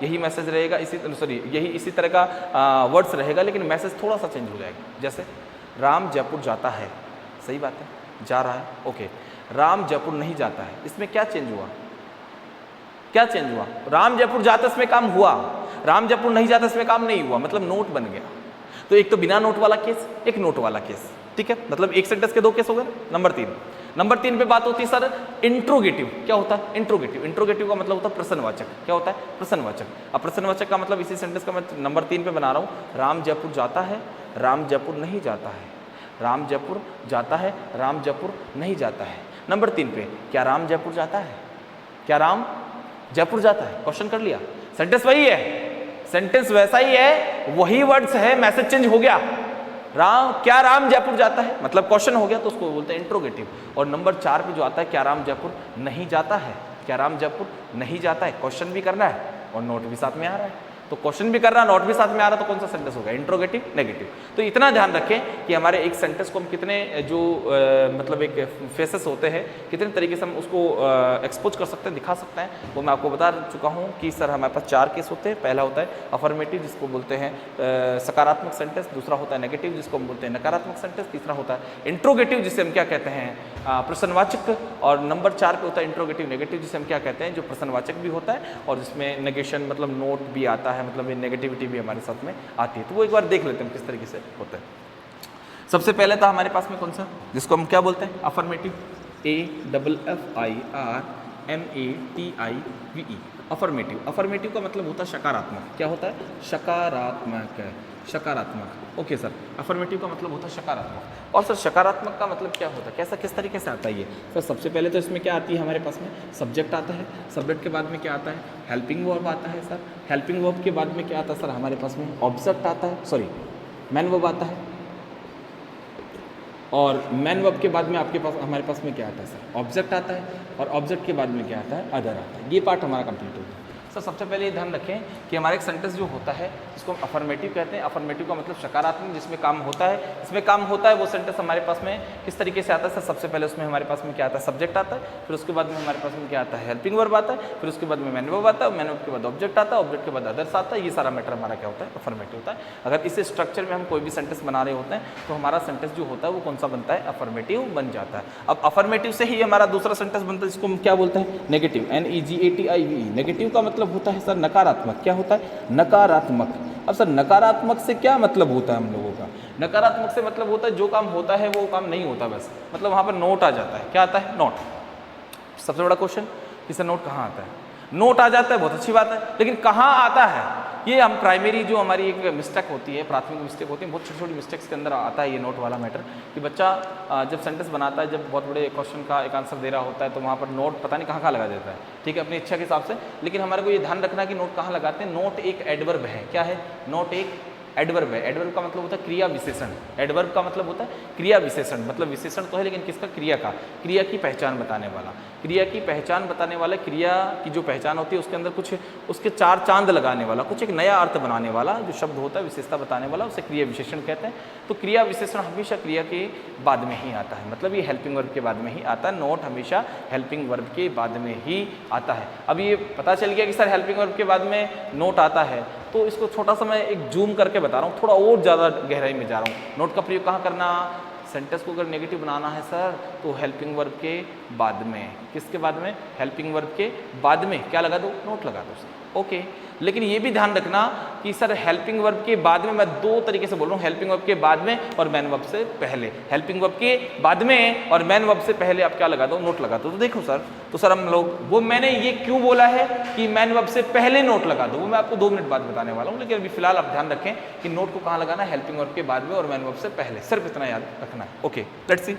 यही मैसेज रहेगा, इसी तरह का वर्ड्स रहेगा, लेकिन मैसेज थोड़ा सा चेंज हो जाएगा। जैसे राम जयपुर जाता है, सही बात है, जा रहा है, ओके। राम जयपुर नहीं जाता है, इसमें क्या चेंज हुआ? क्या चेंज हुआ? राम जयपुर जाता इसमें काम हुआ, राम जयपुर नहीं जाता इसमें काम नहीं हुआ, मतलब नोट बन गया। तो एक तो बिना नोट वाला केस, एक नोट वाला केस, ठीक है, मतलब एक सेंटेंस के दो केस हो गए। नंबर 3 पे बात होती है सर इंट्रोगेटिव। क्या होता है इंट्रोगेटिव? इंट्रोगेटिव का मतलब होता है प्रश्नवाचक। क्या होता है? प्रश्नवाचक। अब प्रश्नवाचक का मतलब इसी सेंटेंस का मैं नंबर 3 पे बना रहा हूँ, राम जयपुर जाता है, राम जयपुर नहीं जाता है, राम जयपुर जाता है, राम जयपुर नहीं जाता है। नंबर 3 पे, क्या राम जयपुर जाता है? क्या राम जयपुर जाता है? क्वेश्चन कर लिया, सेंटेंस वही है, सेंटेंस वैसा ही है, वही वर्ड्स है, मैसेज चेंज हो गया। क्या राम जयपुर जाता है मतलब क्वेश्चन हो गया, तो उसको बोलते हैं इंट्रोगेटिव। और नंबर 4 पे जो आता है, क्या राम जयपुर नहीं जाता है, क्या राम जयपुर नहीं जाता है, क्वेश्चन भी करना है और नोट भी साथ में आ रहा है। तो क्वेश्चन भी कर रहा है, नोट भी साथ में आ रहा है, तो कौन सा सेंटेंस होगा? Interrogative, negative. तो इतना ध्यान रखें कि हमारे एक सेंटेंस को हम कितने जो मतलब एक फेसेस होते हैं, कितने तरीके से हम उसको एक्सपोज कर सकते हैं, दिखा सकते हैं, वो मैं आपको बता चुका हूँ कि सर हमारे पास 4 केस होते हैं। पहला होता है अफर्मेटिव, जिसको बोलते हैं सकारात्मक सेंटेंस, दूसरा होता है नेगेटिव, जिसको हम बोलते हैं नकारात्मक सेंटेंस, तीसरा होता है इंट्रोगेटिव, जिसे हम क्या कहते हैं प्रश्नवाचक, और नंबर 4 पे होता है इंट्रोगेटिव नेगेटिव, जिसे हम क्या कहते हैं जो प्रश्नवाचक भी होता है और जिसमें नेगेशन मतलब नोट भी आता है, मतलब नेगेटिविटी भी हमारे साथ में आती है। तो वो एक बार देख लेते हैं किस तरीके से होता है। सबसे पहले था हमारे पास में कौन सा, जिसको हम क्या बोलते हैं अफर्मेटिव, AFFIRMATIVE, अफर्मेटिव। अफर्मेटिव का मतलब होता है सकारात्मक। क्या होता है? सकारात्मक, सकारात्मक। ओके सर, अफर्मेटिव का मतलब होता है सकारात्मक। और सर सकारात्मक का मतलब क्या होता है, कैसा किस तरीके से आता है ये? सर सबसे पहले तो इसमें क्या आती है हमारे पास में, सब्जेक्ट आता है, सब्जेक्ट के बाद में क्या आता है, हेल्पिंग वर्ब आता है सर, हेल्पिंग वर्ब के बाद में क्या आता है सर हमारे पास में, ऑब्जेक्ट आता है, सॉरी मैन वर्ब आता है, और मैन वर्ब के बाद में आपके पास हमारे पास में क्या आता है सर, ऑब्जेक्ट आता है, और ऑब्जेक्ट के बाद में क्या आता है, अदर आता है। ये पार्ट हमारा कंप्लीट हो गया। सर सबसे पहले ये ध्यान रखें कि हमारा एक सेंटेंस जो होता है जिसको हम अफर्मेटिव कहते हैं, अफर्मेटिव का मतलब सकारात्मक, जिसमें काम होता है, इसमें काम होता है, वो सेंटेंस हमारे पास में किस तरीके से आता है? सर सबसे पहले उसमें हमारे पास में क्या आता है, सब्जेक्ट आता है, फिर उसके बाद में हमारे पास में क्या आता है, हेल्पिंग वर्ब आता है, फिर उसके बाद में मैन वर्ब आता है, मैन वर्ब के बाद ऑब्जेक्ट आता है, ऑब्जेक्ट के बाद अदर्स आता है। ये सारा मैटर हमारा क्या होता है, अफर्मेटिव होता है। अगर इस स्ट्रक्चर में हम कोई भी सेंटेंस बना रहे होते हैं तो हमारा सेंटेंस जो होता है वो कौन सा बनता है, अफर्मेटिव बन जाता है। अब अफर्मेटिव से ही हमारा दूसरा सेंटेंस बनता है जिसको हम क्या बोलते हैं, नेगेटिव, NEGATIVE। नेगेटिव का मतलब होता है सर नकारात्मक। क्या होता है? नकारात्मक। अब सर नकारात्मक से क्या मतलब होता है हम लोगों का? नकारात्मक से मतलब होता है जो काम होता है वो काम नहीं होता, बस मतलब वहाँ पर नोट आ जाता है। क्या आता है? नोट। सबसे बड़ा क्वेश्चन कि सर नोट कहाँ आता है? नोट आ जाता है, बहुत अच्छी बात है, लेकिन कहाँ आता है? ये हम प्राइमरी जो हमारी एक मिस्टेक होती है, प्राथमिक मिस्टेक होती है, बहुत छोटी छोटी मिस्टेक्स के अंदर आता है ये नोट वाला मैटर, कि बच्चा जब सेंटेंस बनाता है, जब बहुत बड़े क्वेश्चन का एक आंसर दे रहा होता है तो वहाँ पर नोट पता नहीं कहाँ लगा देता है, ठीक है, अपनी इच्छा के हिसाब से। लेकिन हमारे को ये ध्यान रखना है कि नोट कहाँ लगाते हैं। नोट एक एडवर्ब है। क्या है? नोट एक एडवर्ब है। एडवर्ब का मतलब होता है क्रिया विशेषण। एडवर्ब का मतलब होता है क्रिया विशेषण, मतलब विशेषण तो है लेकिन किसका? क्रिया का। क्रिया की पहचान बताने वाला, क्रिया की पहचान बताने वाला, क्रिया की जो पहचान होती है उसके अंदर कुछ उसके 4 चांद लगाने वाला, कुछ एक नया अर्थ बनाने वाला जो शब्द होता है, विशेषता बताने वाला, उसे क्रिया विशेषण कहते हैं। तो क्रिया विशेषण हमेशा क्रिया के बाद में ही आता है, मतलब ये हेल्पिंग वर्ब के बाद में ही आता है। नोट हमेशा हेल्पिंग वर्ब के बाद में ही आता है। अब ये पता चल गया कि सर हेल्पिंग वर्ब के बाद में नोट आता है, तो इसको छोटा सा मैं एक जूम करके बता रहा हूँ, थोड़ा और ज़्यादा गहराई में जा रहा हूँ। नोट का प्रयोग कहाँ करना? सेंटेंस को अगर नेगेटिव बनाना है सर तो हेल्पिंग वर्ब के बाद में। किसके बाद में? हेल्पिंग वर्ब के बाद में क्या लगा दो? नोट लगा दो सर। ओके, लेकिन ये भी ध्यान रखना कि सर हेल्पिंग वर्ब के बाद में, मैं 2 तरीके से बोल रहा हूँ, हेल्पिंग वर्ब के बाद में और मैन वर्ब से पहले। हेल्पिंग वर्ब के बाद में और मैन वर्ब से पहले आप क्या लगा दो? नोट लगा दो। तो देखो सर, तो सर हम लोग वो मैंने ये क्यों बोला है कि मैन वर्ब से पहले नोट लगा दो, वो मैं आपको 2 मिनट बाद बताने वाला हूँ। लेकिन अभी फिलहाल आप ध्यान रखें कि नोट को कहाँ लगाना है? हेल्पिंग वर्ब के बाद में और मैन वर्ब से पहले, सिर्फ इतना याद रखना है। Okay, let's see.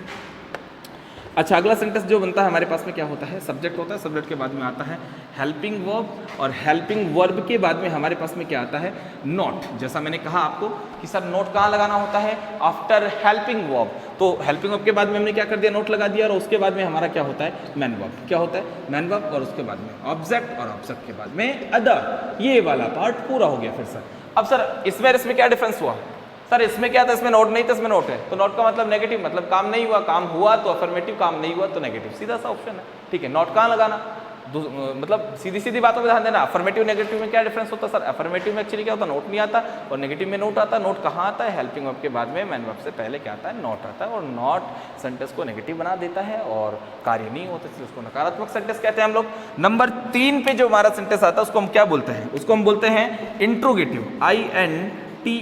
अच्छा, अगला सेंटेंस जो बनता है हमारे पास में क्या होता है? सब्जेक्ट होता है, सब्जेक्ट के बाद में आता है हेल्पिंग वर्ब, और हेल्पिंग वर्ब के बाद में हमारे पास में क्या आता है? नोट। जैसा मैंने कहा आपको कि सर नोट कहाँ लगाना होता है? After helping verb. तो हेल्पिंग वर्ब के बाद में हमने क्या कर दिया? नोट लगा दिया, और उसके बाद में हमारा क्या होता है? Man verb. क्या होता है? मैन वर्ब, और उसके बाद में ऑब्जेक्ट, और ऑब्जेक्ट के बाद में अदर। ये वाला पार्ट पूरा हो गया। फिर सर अब सर इसमें क्या डिफरेंस हुआ? सर इसमें क्या था? इसमें नोट नहीं था, इसमें नोट है, तो नोट का मतलब नेगेटिव, मतलब काम नहीं हुआ। काम हुआ तो अफर्मेटिव, काम नहीं हुआ तो नेगेटिव, सीधा सा ऑप्शन है। ठीक है, नोट कहाँ लगाना? मतलब सीधी सीधी बातों पे ध्यान देना। अफर्मेटिव नेगेटिव में क्या डिफरेंस होता है सर? अफर्मेटिव में एक्चुअली क्या होता है, नोट नहीं आता, और नेगेटिव में नोट आता है। नोट कहाँ आता है? हेल्पिंग वर्ब के बाद में, मैन वर्ब से पहले क्या आता है? नॉट आता है, और नॉट सेंटेंस को नेगेटिव बना देता है और कार्य नहीं होता, इसलिए उसको नकारात्मक सेंटेंस कहते हैं हम लोग। नंबर 3 पे जो हमारा सेंटेंस आता है उसको हम क्या बोलते हैं? उसको हम बोलते हैं इंट्रोगेटिव, INTERROGATIVE,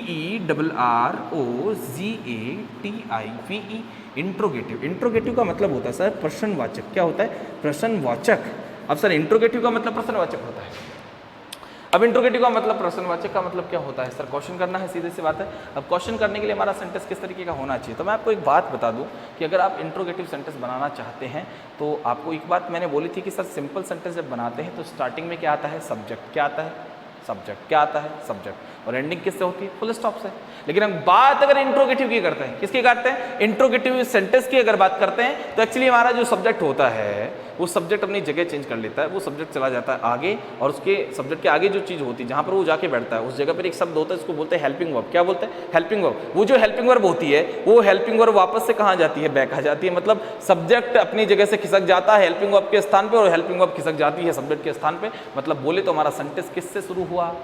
इंट्रोगेटिव। इंट्रोगेटिव का मतलब होता है सर प्रश्नवाचक। क्या होता है? प्रश्नवाचक। अब सर इंट्रोगेटिव का मतलब प्रश्नवाचक होता है। अब इंट्रोगेटिव का मतलब प्रश्नवाचक का मतलब क्या होता है सर? क्वेश्चन करना है, सीधे सी बात है। अब क्वेश्चन करने के लिए हमारा सेंटेंस किस तरीके का होना चाहिए? तो मैं आपको एक बात बता दूं कि अगर आप इंट्रोगेटिव सेंटेंस बनाना चाहते हैं तो आपको एक बात मैंने बोली थी कि सर सिंपल सेंटेंस जब बनाते हैं तो स्टार्टिंग में क्या आता है? सब्जेक्ट। क्या आता है? सब्जेक्ट। क्या आता है? सब्जेक्ट। और एंडिंग किससे होती है? फुल स्टॉप से। लेकिन हम बात अगर इंट्रोगेटिव की करते हैं, किसकी करते हैं? इंट्रोगेटिव सेंटेंस की अगर बात करते हैं तो एक्चुअली हमारा जो सब्जेक्ट होता है वो सब्जेक्ट अपनी जगह चेंज कर लेता है, वो सब्जेक्ट चला जाता है आगे, और उसके सब्जेक्ट के आगे जो चीज़ होती है जहाँ पर वो जाके बैठता है उस जगह पर एक शब्द होता है, उसको बोलते हैं हेल्पिंग वर्ब। क्या बोलते हैं? Helping verb. वो जो हेल्पिंग वर्ब होती है वो हेल्पिंग वर्ब वापस से कहाँ जाती है? बैक आ जाती है। मतलब सब्जेक्ट अपनी जगह से खिसक जाता है हेल्पिंग वर्ब के स्थान पर, और हेल्पिंग वर्ब खिसक जाती है सब्जेक्ट के स्थान पर। मतलब बोले तो हमारा सेंटेंस किससे शुरू हुआ?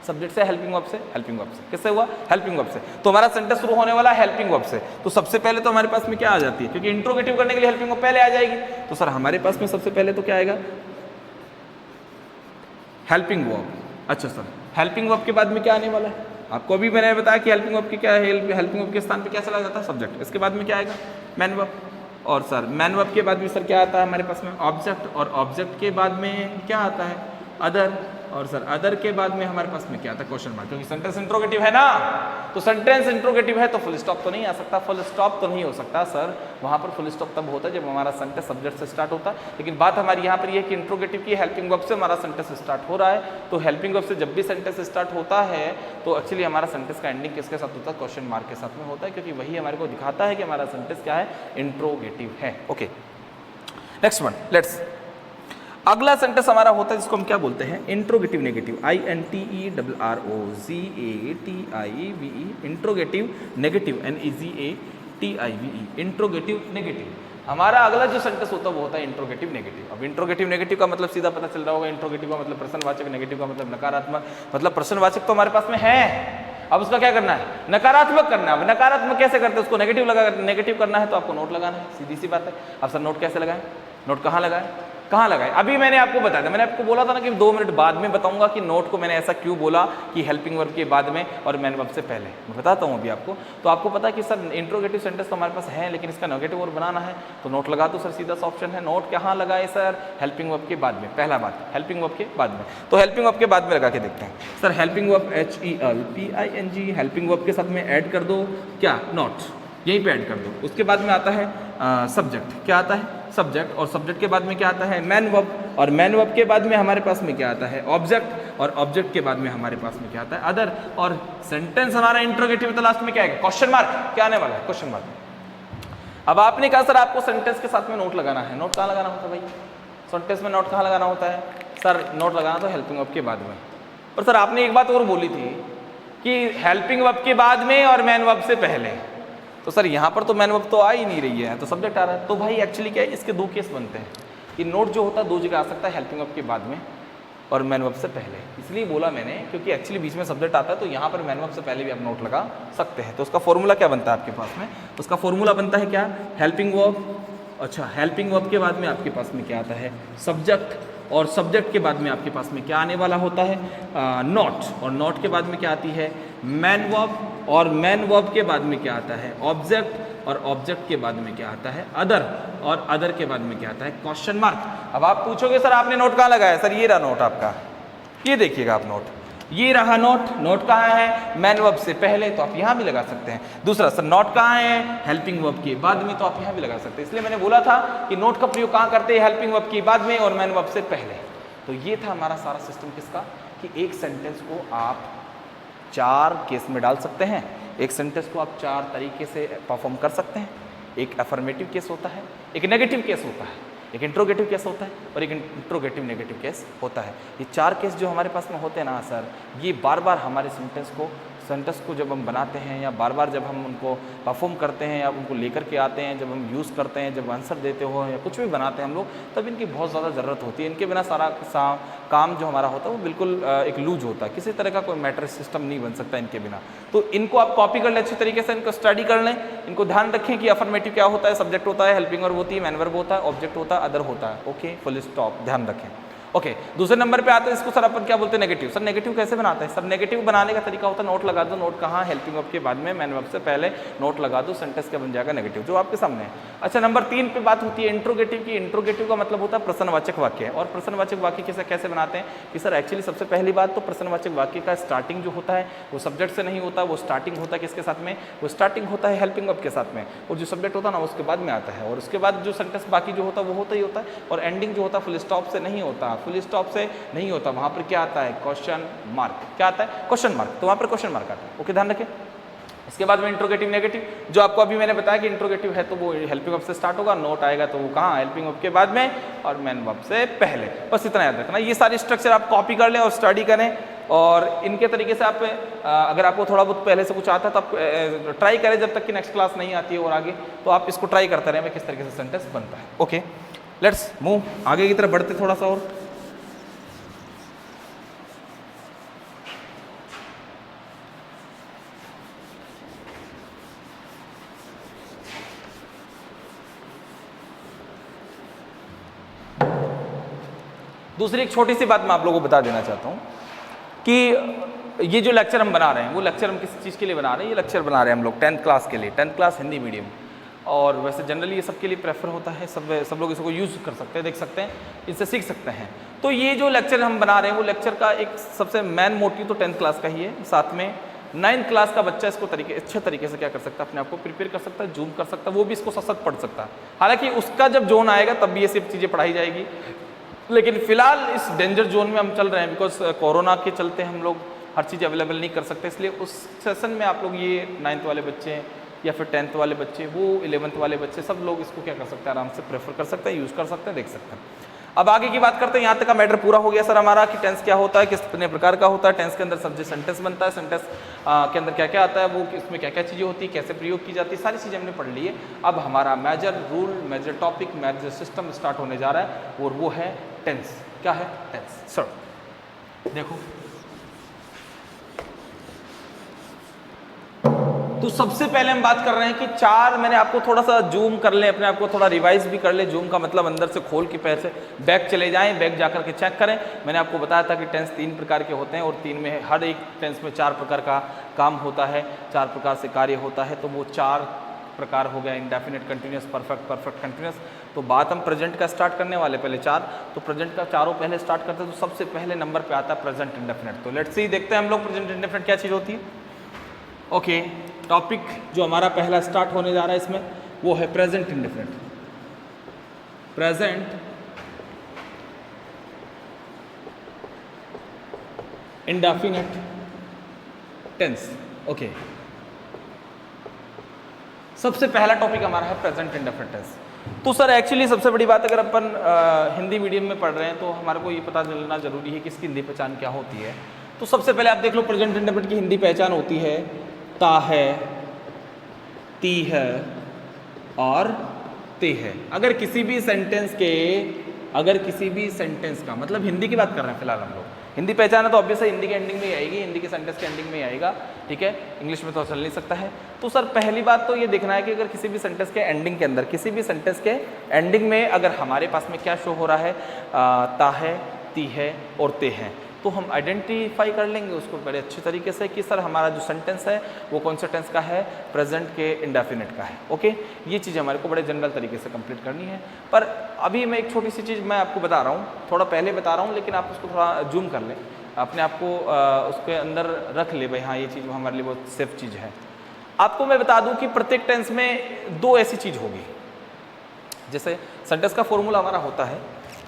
सब्जेक्ट से, हेल्पिंग वर्ब से। हेल्पिंग वर्ब से किससे हुआ? हेल्पिंग वर्ब से। तो हमारा सेंटेंस शुरू होने वाला है हेल्पिंग वर्ब से। तो सबसे पहले तो हमारे पास में क्या आ जाती है? क्योंकि इंट्रोगेटिव करने के लिए हेल्पिंग वर्ब पहले आ जाएगी, तो सर हमारे पास में सबसे पहले तो क्या आएगा? Helping verb. अच्छा सर, हेल्पिंग वर्ब के बाद में क्या आने वाला है? आपको अभी मैंने बताया कि हेल्पिंग वर्ब की क्या है, हेल्पिंग वर्ब के स्थान पे क्या चला जाता है? सब्जेक्ट। इसके बाद में क्या आएगा? Man verb. और सर मैन वर्ब के बाद में सर क्या आता है हमारे पास में? ऑब्जेक्ट। और ऑब्जेक्ट के बाद में क्या आता है? अदर। और सर अदर के बाद में हमारे पास में क्या आता है? Question mark. क्योंकि सेंटेंस इंट्रोगेटिव है ना, तो सेंटेंस इंट्रोगेटिव है तो फुल स्टॉप तो नहीं आ सकता। फुल स्टॉप तो नहीं हो सकता सर, वहां पर फुल स्टॉप तब होता है जब हमारा सेंटेंस सब्जेक्ट से स्टार्ट होता है। लेकिन बात हमारी यहाँ पर यह है कि इंट्रोगेटिव की हेल्पिंग वर्ब से हमारा सेंटेंस स्टार्ट हो रहा है, तो हेल्पिंग वर्ब से जब भी सेंटेंस स्टार्ट होता है तो एक्चुअली हमारा सेंटेंस का एंडिंग किसके साथ होता है? क्वेश्चन मार्क के साथ में होता है, क्योंकि वही हमारे को दिखाता है कि हमारा सेंटेंस क्या है? इंट्रोगेटिव है। Okay, next one, let's. अगला सेंटेंस हमारा होता है जिसको हम क्या बोलते हैं? Interrogative negative, INTERROGATIVE, interrogative negative, NEGATIVE, interrogative negative. हमारा अगला जो सेंटेंस होता है वो होता है इंट्रोगेटिव नेगेटिव। अब इंट्रोगेटिव नेगेटिव का मतलब सीधा पता चल रहा होगा, इंट्रोगेटिव का मतलब प्रश्नवाचक, नेगेटिव का मतलब नकारात्मक। मतलब प्रश्नवाचक तो हमारे पास में है, अब उसका क्या करना है? नकारात्मक करना है। अब नकारात्मक कैसे करते हैं? उसको नेगेटिव लगा, नेगेटिव करना है तो आपको नोट लगाना है, सीधी सी बात है। अब सर नोट कैसे लगाएं? नोट कहाँ लगाएं? कहाँ लगाए? अभी मैंने आपको बताया था, मैंने आपको बोला था ना कि 2 मिनट बाद में बताऊंगा कि नोट को मैंने ऐसा क्यों बोला कि हेल्पिंग वर्ब के बाद में और मैन वर्ब से पहले। मैं बताता हूँ अभी आपको। तो आपको पता है कि सर इंट्रोगेटिव सेंटेंस तो हमारे पास है, लेकिन इसका नेगेटिव वर्ब बनाना है तो नोट लगा दो सर, सीधा सा ऑप्शन है। नोट कहाँ लगाए सर? हेल्पिंग वर्ब के बाद में। पहला बात, हेल्पिंग वर्ब के बाद में। तो हेल्पिंग वर्ब के बाद में लगा के देखते हैं sir. Helping verb HELPING, helping verb के साथ में ऐड कर दो क्या? नोट, यहीं पे ऐड कर दो। उसके बाद में आता है सब्जेक्ट। क्या आता है? सब्जेक्ट। और सब्जेक्ट के बाद में क्या आता है? Man verb. और मैन वर्ब के बाद में हमारे पास में क्या आता है? ऑब्जेक्ट। और ऑब्जेक्ट के बाद में हमारे पास में क्या आता है? अदर। और सेंटेंस हमारा इंट्रोगेटिव तो लास्ट में क्या है? Question mark. क्या आने वाला है? Question mark. अब आपने कहा सर आपको सेंटेंस के साथ में नोट लगाना है। नोट कहाँ लगाना होता है भाई? सेंटेंस में नोट कहाँ लगाना होता है सर? नोट लगाना तो हेल्पिंग वर्ब के बाद में। पर सर आपने एक बात और बोली थी कि हेल्पिंग वर्ब के बाद में और मैन वर्ब से पहले। तो सर यहाँ पर तो मैन वर्ब तो आ ही नहीं रही है, तो सब्जेक्ट आ रहा है। तो भाई एक्चुअली क्या है, इसके 2 केस बनते हैं कि नोट जो होता है 2 जगह आ सकता है, हेल्पिंग वर्ब के बाद में और मैन वर्ब से पहले। इसलिए बोला मैंने क्योंकि एक्चुअली बीच में सब्जेक्ट आता है, तो यहाँ पर मैन वर्ब से पहले भी आप नोट लगा सकते हैं। तो उसका फॉर्मूला क्या बनता है आपके पास में? उसका फॉर्मूला बनता है क्या? Helping verb. अच्छा, हेल्पिंग वर्ब के बाद में आपके पास में क्या आता है? सब्जेक्ट। और सब्जेक्ट के बाद में आपके पास में क्या आने वाला होता है? नोट। और नोट के बाद में क्या आती है? Man verb. और मैन वर्ब के बाद में क्या आता है? ऑब्जेक्ट। और ऑब्जेक्ट के बाद में क्या आता है? अदर। और अदर के बाद में क्या आता है? Question mark. अब आप पूछोगे सर आपने नोट कहाँ लगाया? सर ये रहा नोट आपका, ये देखिएगा आप नोट, ये रहा नोट। नोट कहाँ है? मैन वर्ब से पहले, तो आप यहाँ भी लगा सकते हैं। दूसरा सर नोट कहाँ है? हेल्पिंग वर्ब के बाद में, तो आप यहाँ भी लगा सकते हैं। इसलिए मैंने बोला था कि नोट का प्रयोग कहाँ करते हैं? हेल्पिंग वर्ब के बाद में और मैन वर्ब से पहले। तो ये था हमारा सारा सिस्टम किसका, कि एक सेंटेंस को आप 4 केस में डाल सकते हैं। एक सेंटेंस को आप 4 तरीके से परफॉर्म कर सकते हैं। एक अफर्मेटिव केस होता है, एक नेगेटिव केस होता है, एक इंट्रोगेटिव केस होता है और एक इंट्रोगेटिव नेगेटिव केस होता है। ये 4 केस जो हमारे पास में होते हैं ना सर, ये बार बार हमारे सेंटेंस को सेंटेंस को जब हम बनाते हैं या बार बार जब हम उनको परफॉर्म करते हैं या उनको लेकर के आते हैं, जब हम यूज़ करते हैं, जब आंसर देते हो या कुछ भी बनाते हैं हम लोग, तब इनकी बहुत ज़्यादा ज़रूरत होती है। इनके बिना सारा काम जो हमारा होता है वो बिल्कुल एक लूज होता है, किसी तरह का कोई मैट्रिक्स सिस्टम नहीं बन सकता इनके बिना। तो इनको आप कॉपी कर लें अच्छी तरीके से, इनको स्टडी कर लें, इनको ध्यान रखें कि अफर्मेटिव क्या होता है, सब्जेक्ट होता है, हेल्पिंग वर्ब होती है, मैन वर्ब होता है, ऑब्जेक्ट होता है, अदर होता है। ओके, फुल स्टॉप, ध्यान रखें। ओके, दूसरे नंबर पे आते हैं, इसको सर अपन क्या बोलते हैं, नेगेटिव। सर नेगेटिव कैसे बनाते हैं? सर नेगेटिव बनाने का तरीका होता है नोट लगा दो। नोट कहाँ? हेल्पिंग वर्ब के बाद में, मैन वर्ब से पहले नोट लगा दो, सेंटेंस का बन जाएगा नेगेटिव, जो आपके सामने है। अच्छा, नंबर 3 पे बात होती है इंट्रोगेटिव की। इंट्रोगेटिव का मतलब होता है प्रश्नवाचक वाक्य। और प्रश्नवाचक वाक्य कैसे बनाते हैं कि सर एक्चुअली सबसे पहली बात तो प्रश्नवाचक वाक्य का स्टार्टिंग जो होता है वो सब्जेक्ट से नहीं होता, वो स्टार्टिंग होता है किसके साथ में? वो स्टार्टिंग होता है हेल्पिंग वर्ब के साथ में, और जो सब्जेक्ट होता है ना उसके बाद में आता है, और उसके बाद जो सेंटेंस बाकी जो होता है वो होता ही होता है। और एंडिंग जो होता है फुल स्टॉप से नहीं होता, फुल स्टॉप से नहीं होता, वहां पर क्या आता है? Question mark. क्या आता है? Question mark. तो वहां पर क्वेश्चन मार्क आता है। ओके, ध्यान रखें। इसके बाद में इंट्रोगेटिव नेगेटिव, जो आपको अभी मैंने बताया कि इंट्रोगेटिव है तो वो हेल्पिंग वर्ब से स्टार्ट होगा, नोट आएगा तो वो कहाँ? हेल्पिंग वर्ब के बाद में और मैन वर्ब से पहले। बस इतना याद रखना। ये सारी स्ट्रक्चर आप कॉपी कर लें और स्टडी करें, और इनके तरीके से आप अगर आपको थोड़ा बहुत पहले से कुछ आता है तो आप ट्राई करें जब तक कि नेक्स्ट क्लास नहीं आती है और आगे, तो आप इसको ट्राई करते रहें किस तरीके से सेंटेंस बनता है। ओके, लेट्स मूव आगे की तरफ बढ़ते थोड़ा सा। और दूसरी एक छोटी सी बात मैं आप लोगों को बता देना चाहता हूँ कि ये जो लेक्चर हम बना रहे हैं वो लेक्चर हम किस चीज़ के लिए बना रहे हैं? ये लेक्चर बना रहे हैं हम लोग 10th क्लास के लिए, 10th क्लास हिंदी मीडियम। और वैसे जनरली ये सबके लिए प्रेफर होता है, सब लोग इसको यूज़ कर सकते हैं, देख सकते हैं, इससे सीख सकते हैं। तो ये जो लेक्चर हम बना रहे हैं वो लेक्चर का एक सबसे मेन मोटिव तो 10th क्लास का ही है। साथ में 9th क्लास का बच्चा इसको अच्छे तरीके से क्या कर सकता है? अपने आप को प्रिपेयर कर सकता है, जूम कर सकता है, वो भी इसको सशक्त पढ़ सकता है। हालांकि उसका जब जोन आएगा तब भी ये सब चीज़ें पढ़ाई जाएगी, लेकिन फिलहाल इस डेंजर जोन में हम चल रहे हैं बिकॉज कोरोना के चलते हम लोग हर चीज़ अवेलेबल नहीं कर सकते। इसलिए उस सेशन में आप लोग ये 9th वाले बच्चे या फिर 10th वाले बच्चे, वो 11th वाले बच्चे, सब लोग इसको क्या कर सकते हैं? आराम से प्रेफर कर सकते हैं, यूज़ कर सकते हैं, देख सकते हैं। अब आगे की बात करते हैं। यहाँ तक का मैटर पूरा हो गया सर हमारा कि टेंस क्या होता है, किस प्रकार का होता है, टेंस के अंदर सब्जेक्ट सेंटेंस बनता है, सेंटेंस के अंदर क्या क्या आता है, वो इसमें क्या क्या चीज़ें होती है, कैसे प्रयोग की जाती है, सारी चीज़ें हमने पढ़ ली है। अब हमारा major rule, major topic, major system start होने जा रहा है, और वो है टेंस। क्या है? टेंस। सर देखो, तो सबसे पहले हम बात कर रहे हैं कि 4, मैंने आपको थोड़ा सा जूम कर लें, अपने आप को थोड़ा रिवाइज भी कर ले। जूम का मतलब अंदर से खोल के पैर से बैक चले जाएं, बैक जाकर के चेक करें। मैंने आपको बताया था कि टेंस 3 प्रकार के होते हैं, और 3 में हर एक टेंस में 4 प्रकार का काम होता है, 4 प्रकार से कार्य होता है। तो वो 4 प्रकार हो गया, indefinite, continuous, perfect, perfect continuous. तो बात हम प्रेजेंट का स्टार्ट करने वाले, पहले 4, तो प्रेजेंट का चारों पहले स्टार्ट करते हैं। तो सबसे पहले नंबर पे आता है प्रेजेंट इंडेफिनिट। तो लेट्स सी, देखते हैं हम लोग प्रेजेंट इंडेफिनिट क्या चीज़ होती है। ओके, टॉपिक जो हमारा पहला स्टार्ट होने जा रहा है इसमें वो है present indefinite. Present indefinite tense. Okay, सबसे पहला टॉपिक हमारा है प्रेजेंट इंडेफिनिट टेंस। तो सर एक्चुअली सबसे बड़ी बात, अगर अपन हिंदी मीडियम में पढ़ रहे हैं तो हमारे को ये पता चलना जरूरी है कि इसकी हिंदी पहचान क्या होती है। तो सबसे पहले आप देख लो, प्रेजेंट इंडेफिनिट की हिंदी पहचान होती है ता है, ती है और ते है। अगर किसी भी सेंटेंस का मतलब हिंदी की बात कर रहे हैं फिलहाल हम लोग, हिंदी पहचान है तो ऑब्वियस है हिंदी के एंडिंग में ही आएगी, हिंदी के सेंटेंस के एंडिंग में ही आएगा, ठीक है। इंग्लिश में तो चल नहीं सकता है। तो सर पहली बात तो ये देखना है कि अगर किसी भी सेंटेंस के एंडिंग के अंदर, किसी भी सेंटेंस के एंडिंग में अगर हमारे पास में क्या शो हो रहा है, ता है, ती है और ते हैं, तो हम आइडेंटिफाई कर लेंगे उसको बड़े अच्छे तरीके से कि सर हमारा जो सेंटेंस है वो कौन सा टेंस का है, प्रेजेंट के इंडेफिनिट का है। ओके, ये चीज़ हमारे को बड़े जनरल तरीके से कंप्लीट करनी है। पर अभी मैं एक छोटी सी चीज़ मैं आपको बता रहा हूँ, थोड़ा पहले बता रहा हूँ, लेकिन आप उसको थोड़ा जूम कर लें, अपने आप को उसके अंदर रख ले, भाई हाँ ये चीज़ हमारे लिए बहुत सेफ चीज़ है। आपको मैं बता दूँ कि प्रत्येक टेंस में 2 ऐसी चीज़ होगी। जैसे सेंटेंस का फॉर्मूला हमारा होता है,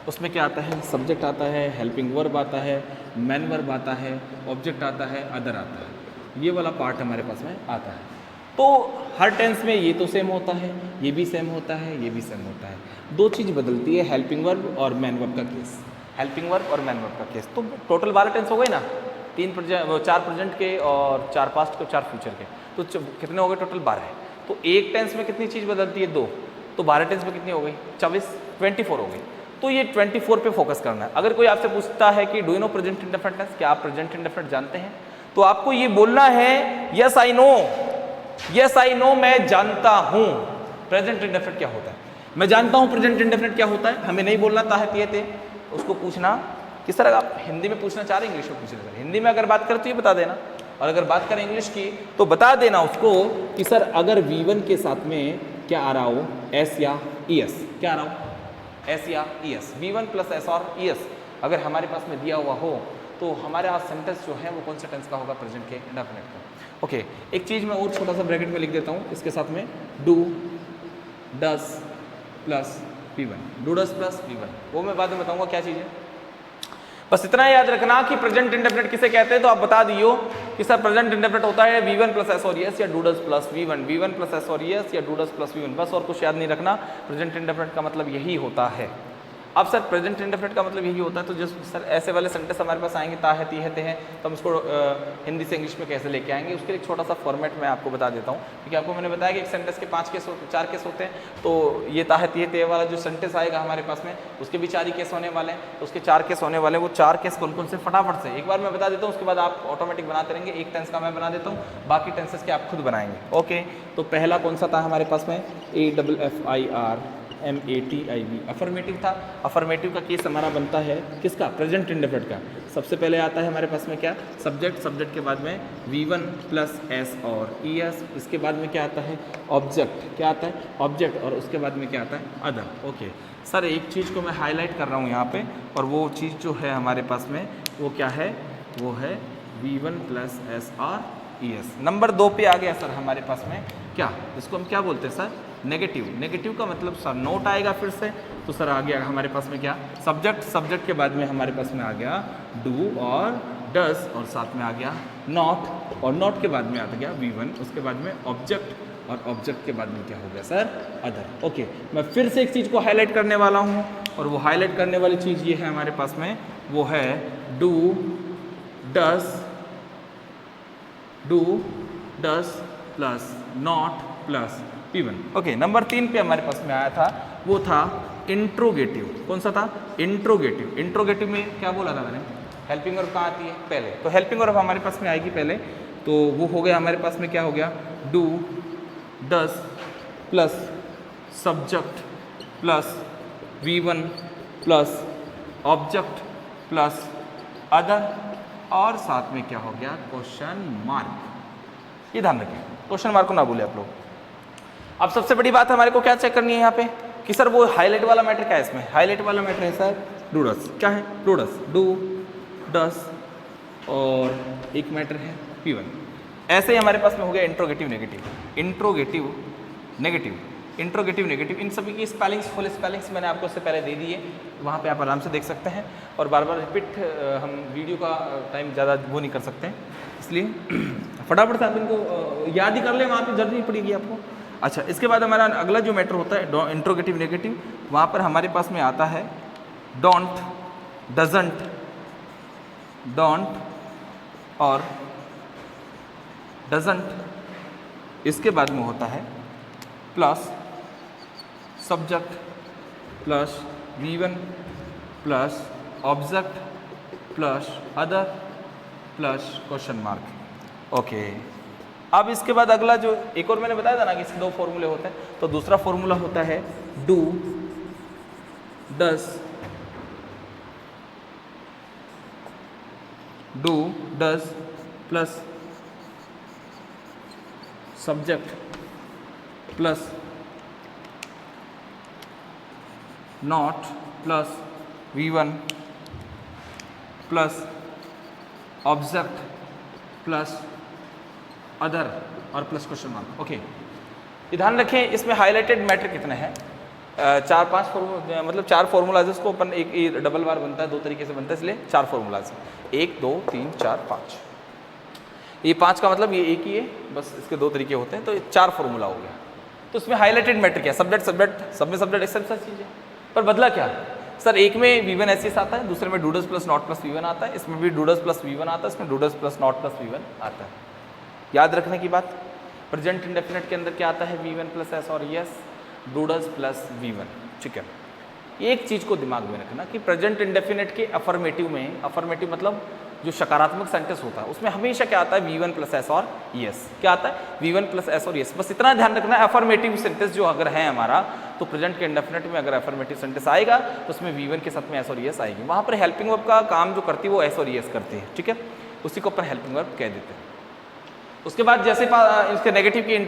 उसमें क्या आता है, सब्जेक्ट आता है, हेल्पिंग वर्ब आता है, मैन वर्ब आता है, ऑब्जेक्ट आता है, अदर आता है, ये वाला पार्ट हमारे पास में आता है। तो हर टेंस में ये तो सेम होता है, ये भी सेम होता है, ये भी सेम होता है। 2 चीज़ बदलती है, हेल्पिंग वर्ब और मैन वर्ब का केस, हेल्पिंग वर्ब और मैन वर्ब का केस। तो टोटल 12 टेंस हो गए ना, चार प्रेजेंट के और 4 पास्ट के, 4 फ्यूचर के, तो कितने हो गए टोटल 12 है। तो एक टेंस में कितनी चीज़ बदलती है 2, तो 12 टेंस में कितनी हो गई 24 हो गई। तो ये 24 पे फोकस करना है। अगर कोई आपसे पूछता है कि do you know present indefinite tense, क्या आप प्रेजेंट इंडेफिनिट जानते हैं, तो आपको ये बोलना है yes I know, yes I know, मैं जानता हूँ प्रेजेंट इंडेफिनिट क्या होता है, मैं जानता हूँ प्रेजेंट इंडेफिनिट क्या होता है। हमें नहीं बोलना ताहते, उसको पूछना किस तरह आप हिंदी में पूछना चाह रहे हैं, इंग्लिश में पूछना चाह रहे हैं। हिंदी में अगर बात करें तो ये बता देना, और अगर बात करें इंग्लिश की तो बता देना उसको कि सर अगर V1 के साथ में क्या आ रहा हो, एस या ES, क्या आ रहा हो एस या ES, V1 प्लस एस और ES अगर हमारे पास में दिया हुआ हो तो हमारे पास सेंटेंस जो है वो कौन सा टेंस का होगा, प्रेजेंट के इंडेफिनिट का। ओके, एक चीज़ मैं और छोटा सा ब्रैकेट में लिख देता हूँ इसके साथ में, do does plus V1, do does plus V1, वो मैं बाद में बताऊँगा क्या चीज़ है। बस इतना याद रखना कि प्रेजेंट इंडेफिनिट किसे कहते हैं, तो आप बता दियो कि सर प्रेजेंट इंडेफिनिट होता है V1 प्लस एस और ES या do does plus V1, V1 plus S और ES या डू डस प्लस V1, बस और कुछ याद नहीं रखना। प्रेजेंट इंडेफिनिट का मतलब यही होता है। अब सर प्रेजेंट इंडेफिनिट का मतलब यही होता है, तो जस्ट सर ऐसे वाले सेंटेंस हमारे पास आएंगे ताहती हैं, तो हम इसको हिंदी से इंग्लिश में कैसे लेके आएंगे, उसके लिए एक छोटा सा फॉर्मेट मैं आपको बता देता हूँ। क्योंकि आपको मैंने बताया कि एक सेंटेंस के 4 केस होते हैं, तो ये ताहती है वाला जो सेंटेंस आएगा हमारे पास में उसके भी 4 ही केस होने वाले हैं, तो उसके 4 केस होने वाले हैं। वो 4 केस कौन कौन से, फटाफट से एक बार मैं बता देता हूँ, उसके बाद आप ऑटोमेटिक बनाते रहेंगे। एक टेंस का मैं बना देता हूँ, बाकी टेंसेस के आप खुद बनाएंगे। ओके, तो पहला कौन सा था हमारे पास में, AFFIRMATIV, अफर्मेटिव था। अफर्मेटिव का केस हमारा बनता है किसका, प्रेजेंट इंडेफिनिट का। सबसे पहले आता है हमारे पास में क्या, सब्जेक्ट, सब्जेक्ट के बाद में V1 प्लस एस और ES, इसके बाद में क्या आता है, ऑब्जेक्ट, क्या आता है ऑब्जेक्ट, और उसके बाद में क्या आता है अदर। ओके सर, एक चीज़ को मैं हाईलाइट कर रहा हूँ यहाँ पे, और वो चीज़ जो है हमारे पास में वो क्या है, वो है V1 प्लस एस और ES। नंबर 2 पे आ गया सर हमारे पास में क्या, इसको हम क्या बोलते हैं सर, नेगेटिव। नेगेटिव का मतलब सर नोट आएगा फिर से, तो सर आ गया हमारे पास में क्या, सब्जेक्ट, सब्जेक्ट के बाद में हमारे पास में आ गया डू और डस, और साथ में आ गया नॉट, और नॉट के बाद में आ गया V1, उसके बाद में ऑब्जेक्ट, और ऑब्जेक्ट के बाद में क्या हो गया सर अदर। ओके, मैं फिर से एक चीज़ को हाईलाइट करने वाला हूँ, और वो हाईलाइट करने वाली चीज़ ये है हमारे पास में, वो है do does plus not plus P1। Okay, number 3 पे हमारे पास में आया था, वो था इंट्रोगेटिव। कौन सा था, इंट्रोगेटिव। इंट्रोगेटिव में क्या बोला था मैंने, हेल्पिंग वर्ब कहाँ आती है पहले, तो हेल्पिंग वर्ब हमारे पास में आएगी पहले, तो वो हो गया हमारे पास में क्या हो गया, do does plus subject plus V1 plus object plus other, और साथ में क्या हो गया, क्वेश्चन मार्क। ये ध्यान रखिए, क्वेश्चन मार्क को ना भूले आप लोग। अब सबसे बड़ी बात हमारे को क्या चेक करनी है यहाँ पे कि सर वो हाईलाइट वाला मैटर क्या है, इसमें हाईलाइट वाला मैटर है सर डू डस, क्या है डू डस, डू डस, और एक मैटर है P1। ऐसे ही हमारे पास में हो गया interrogative negative, interrogative negative, interrogative negative. इन सभी की स्पेलिंग्स, फुल स्पेलिंग्स मैंने आपको उससे पहले दे दी है, वहाँ पे आप आराम से देख सकते हैं, और बार बार रिपीट हम वीडियो का टाइम ज़्यादा वो नहीं कर सकते हैं, इसलिए फटाफट से आप इनको याद ही कर लें, वहाँ पे जरूरत नहीं पड़ेगी आपको। अच्छा, इसके बाद हमारा अगला जो मैटर होता है इंट्रोगेटिव नेगेटिव, वहाँ पर हमारे पास में आता है डोंट, डजंट, डोंट और डजंट। इसके बाद में होता है plus subject plus V1 plus object plus other plus question mark. Okay, अब इसके बाद अगला जो एक और मैंने बताया था ना कि इसके 2 फॉर्मूले होते हैं, तो दूसरा फॉर्मूला होता है do does plus subject plus not plus V1 plus object plus other और प्लस क्वेश्चन मार्क। ओके, ये ध्यान रखें, इसमें हाईलाइटेड मैटर कितने हैं, 4-5 फॉर्मूला, मतलब 4 फॉर्मूलाज, उसको अपन एक डबल बार बनता है, 2 तरीके से बनता है, इसलिए 4 फॉर्मूलाज, 1 2 3 4 5। ये 5 का मतलब ये एक ही है, बस इसके 2 तरीके होते हैं, तो ये 4 फॉर्मूला हो गया। तो इसमें हाईलाइटेड मैटर क्या, सब्जेक्ट, सब्जेक्ट, सब में सब्जेक्ट, एक सब चीज़ है, पर बदला क्या, सर एक में V1 एस आता है, दूसरे में डूडस प्लस नॉट प्लस V1 आता है, इसमें भी डूडस प्लस V1 आता है, इसमें डूडस प्लस नॉट प्लस V1 आता है। याद रखने की बात, प्रेजेंट इंडेफिनिट के अंदर क्या आता है, V1 प्लस एस और यस डूडस प्लस V1। ठीक है, एक चीज़ को दिमाग में रखना कि प्रेजेंट इंडेफिनिट के अफर्मेटिव में, अफर्मेटिव मतलब जो सकारात्मक सेंटेंस होता है उसमें हमेशा क्या आता है, V1 प्लस एस और यस। क्या आता है, V1 प्लस एस और यस। बस इतना ध्यान रखना है, अफर्मेटिव सेंटेंस जो अगर है हमारा, तो प्रेजेंट के इंडेफिनिट में अगर अफर्मेटिव सेंटेंस आएगा तो उसमें V1 के साथ में एस और यस आएगी। वहाँ पर हेल्पिंग वर्ब का काम जो करती है वो एस और यस करती है। ठीक है, उसी को अपन हेल्पिंग वर्ब कह देते हैं। उसके बाद जैसे इसके नेगेटिव की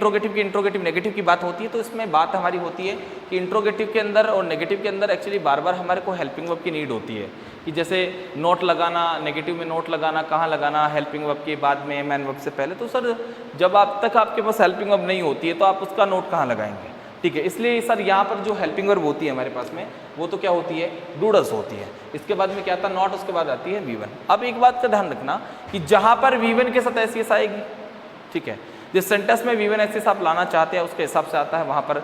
नेगेटिव की बात होती है, तो इसमें बात हमारी होती है कि इंट्रोगेटिव के अंदर और नेगेटिव के अंदर एक्चुअली बार बार हमारे को हेल्पिंग वर्ब की नीड होती है कि जैसे नोट लगाना, नेगेटिव में नोट लगाना, कहाँ लगाना, हेल्पिंग वर्ब के बाद में, मैन वर्ब से पहले। तो सर जब आप तक आपके पास हेल्पिंग वर्ब नहीं होती है तो आप उसका नोट कहाँ लगाएंगे। ठीक है, इसलिए सर यहाँ पर जो हेल्पिंग वर्ब होती है हमारे पास में वो तो क्या होती है, डूडस होती है। इसके बाद में क्या आता है, नॉट, उसके बाद आती है V1। अब एक बात का ध्यान रखना कि जहाँ पर V1 के साथ एस आएगी, ठीक है, जिस सेंटेंस में V1 एस आप लाना चाहते हैं उसके हिसाब से आता है, वहाँ पर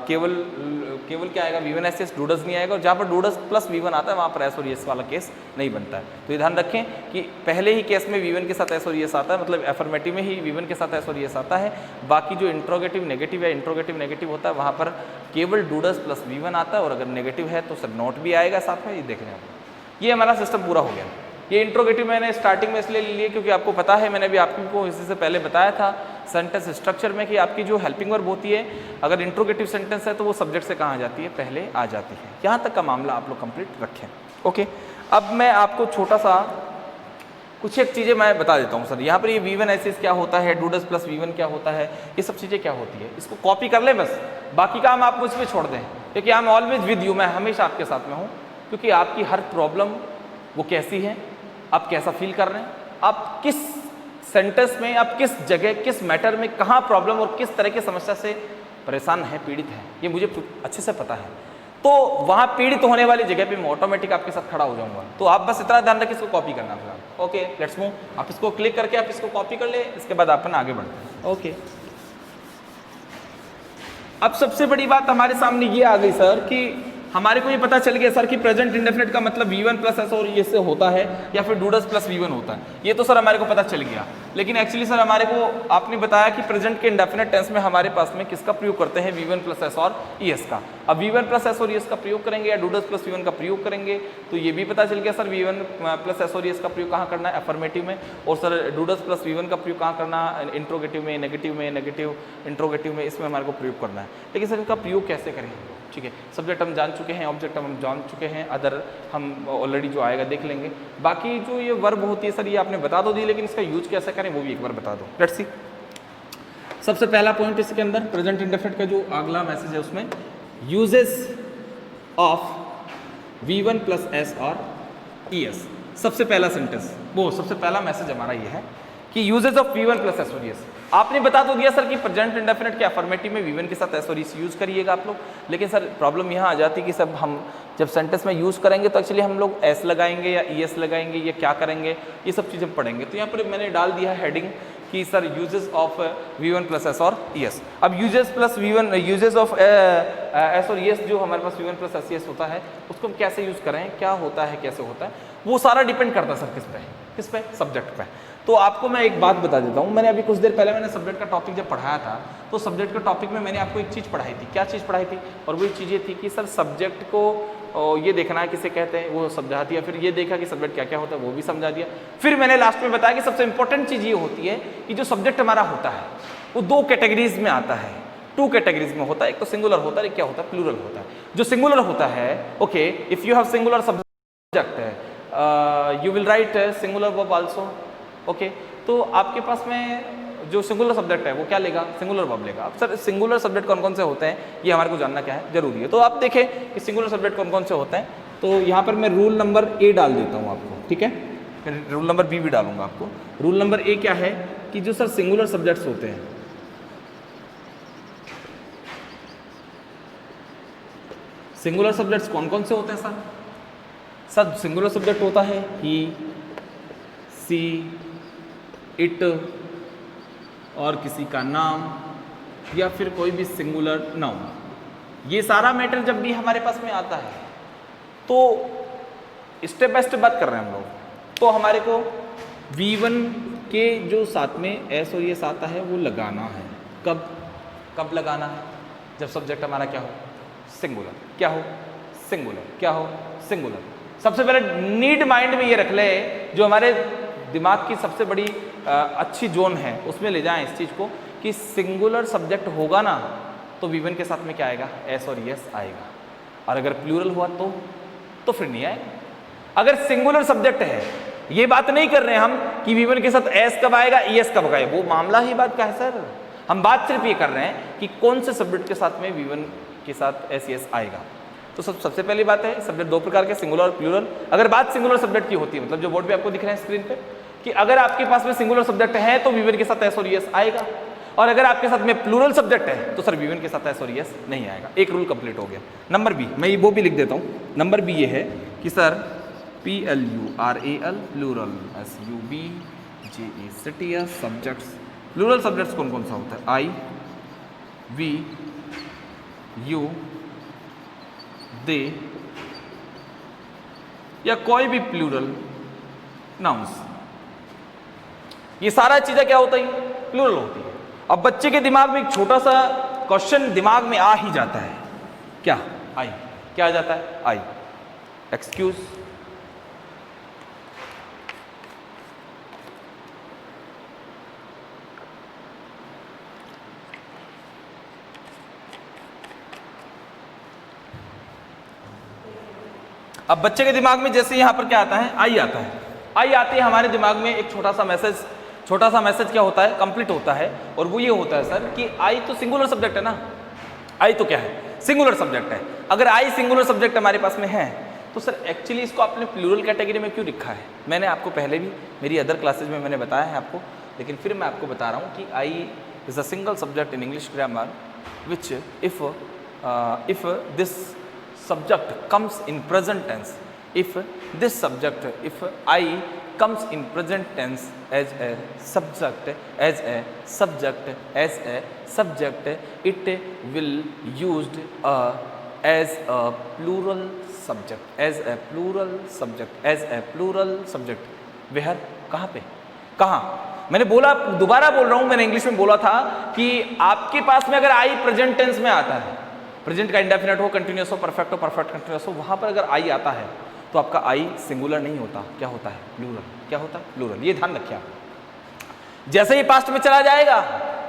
केवल क्या आएगा, V1 एस डूडस नहीं आएगा। और जहाँ पर डूडस प्लस V1 आता है वहाँ पर एस और यस वाला केस नहीं बनता है। तो ये ध्यान रखें कि पहले ही केस में V1 के साथ एस और यस आता है, मतलब एफर्मेटिव में ही V1 के साथ एस और यस आता है। बाकी जो इंट्रोगेटिव नेगेटिव या इंट्रोगेटिव नेगेटिव होता है वहाँ पर केवल डूडस प्लस V1 आता है, और अगर नेगेटिव है तो सर नोट भी आएगा साथ में। ये देख रहे हैं आप, ये हमारा सिस्टम पूरा हो गया। ये इंट्रोगेटिव मैंने स्टार्टिंग में इसलिए लिए क्योंकि आपको पता है, मैंने भी आपको इसी से पहले बताया था सेंटेंस स्ट्रक्चर में कि आपकी जो हेल्पिंग वर्ब होती है, अगर इंट्रोगेटिव सेंटेंस है तो वो सब्जेक्ट से कहाँ जाती है, पहले आ जाती है। यहाँ तक का मामला आप लोग कंप्लीट रखें। ओके, अब मैं आपको छोटा सा कुछ एक चीज़ें मैं बता देता हूँ सर। यहाँ पर ये V1 एस क्या होता है, डूडस प्लस V1 क्या होता है, ये सब चीज़ें क्या होती है, इसको कॉपी कर ले बस, बाकी काम आप मुझ पर छोड़ दें, क्योंकि I am always with you, मैं हमेशा आपके साथ में हूँ। क्योंकि आपकी हर प्रॉब्लम वो कैसी है, आप कैसा फील कर रहे हैं, आप किस सेंटेंस में, आप किस जगह, किस मैटर में कहाँ प्रॉब्लम और किस तरह की समस्या से परेशान है, पीड़ित है, ये मुझे अच्छे से पता है। तो वहाँ पीड़ित होने वाली जगह पे मैं ऑटोमेटिक आपके साथ खड़ा हो जाऊंगा। तो आप बस इतना ध्यान रखिए, इसको कॉपी करना फिलहाल। Okay, let's move. आप इसको क्लिक करके आप इसको कॉपी कर ले, इसके बाद अपन आगे बढ़ते हैं। ओके, अब सबसे बड़ी बात हमारे सामने ये आ गई सर कि हमारे को ये पता चल गया सर कि प्रेजेंट इंडेफिनिट का मतलब V1 प्लस एस और ये से होता है या फिर डूडस प्लस V1 होता है। ये तो सर हमारे को पता चल गया, लेकिन एक्चुअली सर हमारे को आपने बताया कि प्रेजेंट के इंडेफिनिट टेंस में हमारे पास में किसका प्रयोग करते हैं, V1 प्लस एस और ES का। अब V1 प्लस एस और ES का प्रयोग करेंगे या डूडस प्लस V1 का प्रयोग करेंगे, तो ये भी पता चल गया सर V1 प्लस एस और ES का प्रयोग कहाँ करना है, अफर्मेटिव में। और सर डूडस प्लस V1 का प्रयोग कहाँ करना है, इंट्रोगेटिव में, नेगेटिव इंट्रोगेटिव में, इसमें हमारे को प्रयोग करना है। लेकिन सर इसका प्रयोग कैसे करें, ठीक है, सब्जेक्ट हम जान चुके हैं, ऑब्जेक्ट हम जान चुके हैं, अदर हम ऑलरेडी जो आएगा देख लेंगे। बाकी जो ये वर्ब होती है सर ये आपने बता दो दी, लेकिन इसका यूज कैसे करें वो भी एक बार बता दो। लेट्स सी, सबसे पहला पॉइंट इसके अंदर प्रेजेंट इंडेफिनिट का जो अगला मैसेज है उसमें uses of V1 plus S और ES। सबसे पहला सेंटेंस, वो सबसे पहला मैसेज हमारा ये है कि uses of V1 plus S और ES। आपने बता तो दिया सर कि प्रेजेंट इंडेफिनिट के अफर्मेटिव में V1 के साथ एस और ES यूज करिएगा आप लोग, लेकिन सर प्रॉब्लम यहाँ आ जाती है कि सब हम जब सेंटेंस में यूज करेंगे तो एक्चुअली हम लोग एस लगाएंगे या ES लगाएंगे या क्या करेंगे, ये सब चीज़ें पढ़ेंगे। तो यहाँ पर मैंने डाल दिया हेडिंग कि sir uses of V1 plus S और ES। अब uses plus V1, uses of S और ES जो हमारे पास V1 प्लस एस होता है उसको हम कैसे यूज़ करें, क्या होता है, कैसे होता है, वो सारा डिपेंड करता है सर किस पे, सब्जेक्ट पे। तो आपको मैं एक बात बता देता हूँ, मैंने अभी कुछ देर पहले मैंने सब्जेक्ट का टॉपिक जब पढ़ाया था तो सब्जेक्ट का टॉपिक में मैंने आपको एक चीज़ पढ़ाई थी। क्या चीज़ पढ़ाई थी, और वो चीज़ ये थी कि सर सब्जेक्ट को ये देखना है किसे कहते हैं, वो समझा दिया। फिर ये देखा कि सब्जेक्ट क्या क्या होता है, वो भी समझा दिया। फिर मैंने लास्ट में बताया कि सबसे इंपॉर्टेंट चीज़ ये होती है कि जो सब्जेक्ट हमारा होता है वो दो कैटेगरीज में आता है, टू कैटेगरीज में होता है। एक तो सिंगुलर होता है, एक क्या होता है, प्लूरल होता है। जो सिंगुलर होता है, okay, if you have singular subject you will write singular verb also. Okay, तो आपके पास में जो सिंगुलर सब्जेक्ट है वो क्या लेगा, सिंगुलर वर्ब लेगा। अब सर सिंगुलर सब्जेक्ट कौन कौन से होते हैं ये हमारे को जानना क्या है, जरूरी है। तो आप देखें कि सिंगुलर सब्जेक्ट कौन कौन से होते हैं। तो यहाँ पर मैं रूल नंबर A डाल देता हूँ आपको, ठीक है, फिर रूल नंबर B भी डालूंगा आपको। रूल नंबर A क्या है कि जो सर सिंगुलर सब्जेक्ट्स होते हैं, सिंगुलर सब्जेक्ट्स कौन कौन से होते हैं सर? सर सिंगुलर सब्जेक्ट होता है ही, सी, इट और किसी का नाम या फिर कोई भी सिंगुलर नाउन। ये सारा मैटर जब भी हमारे पास में आता है तो स्टेप बाय स्टेप बात कर रहे हैं हम लोग। तो हमारे को V1 के जो साथ में एस और एस आता है वो लगाना है। कब लगाना है? जब सब्जेक्ट हमारा क्या हो? सिंगुलर। क्या हो? सिंगुलर। क्या हो? सिंगुलर। सबसे पहले नीड माइंड में ये रख ले, जो हमारे दिमाग की सबसे बड़ी अच्छी जोन है उसमें ले जाएं इस चीज़ को कि सिंगुलर सब्जेक्ट होगा ना तो V1 के साथ में क्या आएगा? एस और एस आएगा। और अगर प्लूरल हुआ तो फिर नहीं आएगा। अगर सिंगुलर सब्जेक्ट है, ये बात नहीं कर रहे हैं हम कि V1 के साथ एस कब आएगा, एस कब आएगा, वो मामला ही बात का है सर। हम बात सिर्फ ये कर रहे हैं कि कौन से सब्जेक्ट के साथ में V1 के साथ एस एस आएगा। तो सबसे पहली बात है, सब्जेक्ट दो प्रकार के, सिंगुलर और प्लूरल। अगर बात सिंगुलर सब्जेक्ट की होती है, मतलब जो बोर्ड पे आपको दिख रहे हैं स्क्रीन पे, कि अगर आपके पास में सिंगुलर सब्जेक्ट है तो V1 के साथ एस और एस आएगा, और अगर आपके साथ में प्लूरल सब्जेक्ट है तो सर V1 के साथ एस और एस नहीं आएगा। एक रूल कंप्लीट हो गया। नंबर बी, मैं ये वो भी लिख देता हूँ। नंबर बी ये है कि sir PLURAL plural, SUBJECTS subjects, plural subjects कौन कौन सा होता है? I, we, you, they, या कोई भी प्लूरल नाउन्स, ये सारा चीजें क्या होता है? प्लूरल होती है। अब बच्चे के दिमाग में एक छोटा सा क्वेश्चन दिमाग में आ ही जाता है, क्या? आई। क्या आ जाता है? आई। एक्सक्यूज, अब बच्चे के दिमाग में जैसे यहां पर क्या आता है? आई आता है। आई आते ही हमारे दिमाग में एक छोटा सा मैसेज क्या होता है? कंप्लीट होता है, और वो ये होता है सर कि आई तो सिंगुलर सब्जेक्ट है ना। आई तो क्या है? सिंगुलर सब्जेक्ट है। अगर आई सिंगुलर सब्जेक्ट हमारे पास में है तो सर एक्चुअली इसको आपने प्लूरल कैटेगरी में क्यों लिखा है? मैंने आपको पहले भी मेरी अदर क्लासेज में मैंने बताया है आपको, लेकिन फिर मैं आपको बता रहा हूँ कि I is a single subject in English grammar which if this subject comes in present tense, if I comes in present tense as a subject, it will used as a plural subject, where? कहाँ पे? कहाँ? मैंने बोला, दोबारा बोल रहा हूँ, मैंने इंग्लिश में बोला था कि आपके पास में अगर आई प्रेजेंट टेंस में आता है, प्रेजेंट का इंडेफिनेट हो, कंटिन्यूअस हो, परफेक्ट हो, परफेक्ट कंटिन्यूअस हो, वहां पर अगर आई आता है तो आपका आई सिंगुलर नहीं होता, क्या होता है? प्लूरल। क्या होता है? प्लूरल। ये ध्यान रखिए आप। जैसे ये पास्ट में चला जाएगा,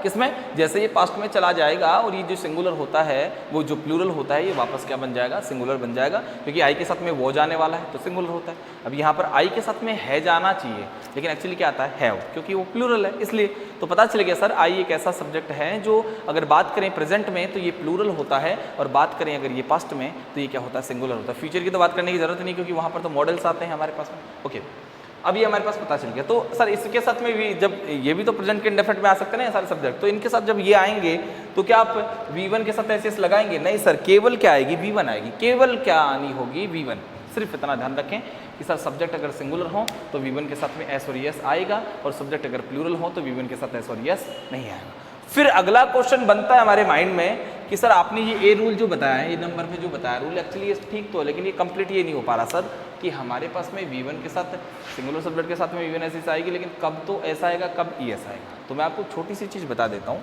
किसमें? जैसे ये पास्ट में चला जाएगा और ये जो सिंगुलर होता है, वो जो प्लूरल होता है, ये वापस क्या बन जाएगा? सिंगुलर बन जाएगा, क्योंकि आई के साथ में वो जाने वाला है तो सिंगुलर होता है। अब यहाँ पर आई के साथ में है जाना चाहिए, लेकिन एक्चुअली क्या आता है? हैव, क्योंकि वो प्लूरल है इसलिए। तो पता चल गया सर आई एक ऐसा सब्जेक्ट है जो अगर बात करें प्रेजेंट में तो ये प्लूरल होता है, और बात करें अगर ये पास्ट में तो ये क्या होता है? सिंगुलर होता है। फ्यूचर की तो बात करने की जरूरत नहीं, क्योंकि वहाँ पर तो मॉडल्स आते हैं हमारे पास में। ओके, अब ये हमारे पास पता चल गया। तो सर इसके साथ में भी, जब ये भी तो प्रेजेंट के इंडेफिनिट में आ सकते हैं ना सारे सब्जेक्ट, तो इनके साथ जब ये आएंगे तो क्या आप V1 के साथ एस लगाएंगे? नहीं सर, केवल क्या आएगी? V1 आएगी। केवल क्या आनी होगी? V1। सिर्फ इतना ध्यान रखें कि सर सब्जेक्ट अगर सिंगुलर हो तो V1 के साथ में एस और एस आएगा, और सब्जेक्ट अगर प्लूरल हो तो V1 के साथ एस और एस नहीं आएगा। फिर अगला क्वेश्चन बनता है हमारे माइंड में कि सर आपने ये रूल जो बताया है, ये नंबर पे जो बताया रूल, एक्चुअली ये ठीक तो है, लेकिन ये कंप्लीट ये नहीं हो पा रहा सर कि हमारे पास में V1 के साथ सिंगुलर सब्जेक्ट के साथ में V1 एस आएगी, लेकिन कब तो ऐसा आएगा, कब ई एस आएगा। तो मैं आपको छोटी सी चीज़ बता देता हूँ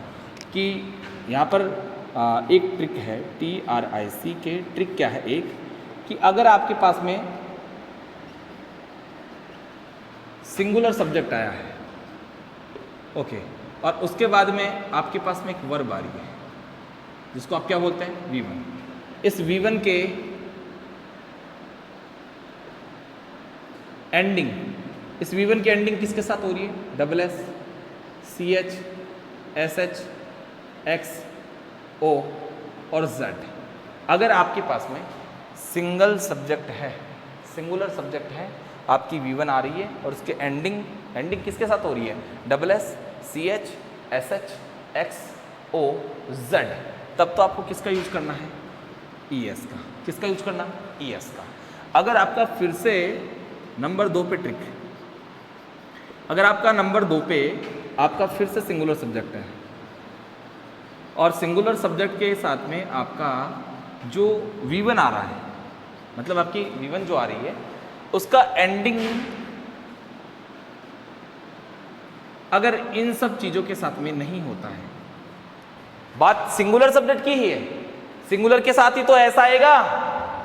कि यहाँ पर एक ट्रिक है, TRIC ट्रिक क्या है एक, कि अगर आपके पास में सिंगुलर सब्जेक्ट आया है, ओके, और उसके बाद में आपके पास में एक वर्ब आ रही है जिसको आप क्या बोलते हैं? V1। इस V1 के एंडिंग, इस V1 की एंडिंग किसके साथ हो रही है? SS, CH, SH, X, O और Z। अगर आपके पास में सिंगल सब्जेक्ट है, सिंगुलर सब्जेक्ट है, आपकी V1 आ रही है और उसके एंडिंग किसके साथ हो रही है? SS, CH, SH, X, O, Z, तब तो आपको किसका यूज करना है? ES का। किसका यूज करना? ES का। अगर आपका फिर से नंबर 2 पे ट्रिक, अगर आपका नंबर 2 पे आपका फिर से सिंगुलर सब्जेक्ट है और सिंगुलर सब्जेक्ट के साथ में आपका जो V1 आ रहा है मतलब आपकी V1 जो आ रही है उसका एंडिंग अगर इन सब चीजों के साथ में नहीं होता है, बात सिंगुलर सब्जेक्ट की ही है, सिंगुलर के साथ ही तो ऐसा आएगा,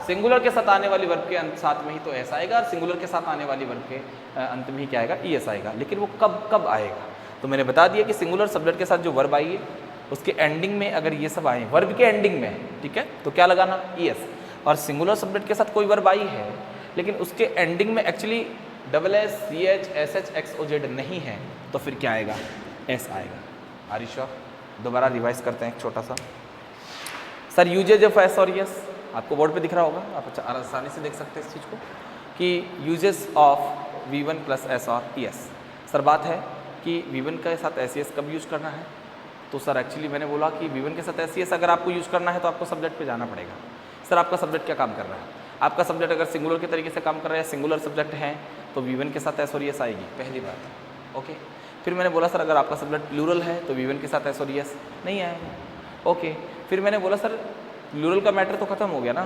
सिंगुलर के साथ आने वाली वर्ब के साथ में ही तो ऐसा आएगा, और सिंगुलर के साथ आने वाली वर्ब के अंत में ही क्या आएगा, ईएस आएगा। लेकिन वो कब कब आएगा, तो मैंने बता दिया कि सिंगुलर सब्जेक्ट के साथ जो वर्ब आई है उसके एंडिंग में अगर ये सब आए, वर्ब के एंडिंग में, ठीक है, तो क्या लगाना, ईएस। और सिंगुलर सब्जेक्ट के साथ कोई वर्ब आई है लेकिन उसके एंडिंग में actually double S C H S H X O Z नहीं है, तो फिर क्या आएगा, एस आएगा। Are you sure? दोबारा रिवाइज करते हैं एक छोटा सा। सर यूजेज ऑफ एस और यस आपको बोर्ड पे दिख रहा होगा, आप अच्छा आसानी से देख सकते हैं इस चीज़ को कि uses of V1 plus S और यस। सर बात है कि V1 के साथ एस यस कब यूज़ करना है, तो सर एक्चुअली मैंने बोला कि V1 के साथ एस यस अगर आपको यूज़ करना है तो आपको सब्जेक्ट पे जाना पड़ेगा। सर आपका सब्जेक्ट क्या काम कर रहा है, आपका सब्जेक्ट अगर सिंगुलर के तरीके से काम कर रहा है, सिंगुलर सब्जेक्ट है तो V1 के साथ एस और यस आएगी, पहली बात। ओके, फिर मैंने बोला सर अगर आपका सब्जेक्ट प्लूरल है तो V1 के साथ एस और यस नहीं आएगा। ओके, फिर मैंने बोला सर प्लूरल का मैटर तो खत्म हो गया ना,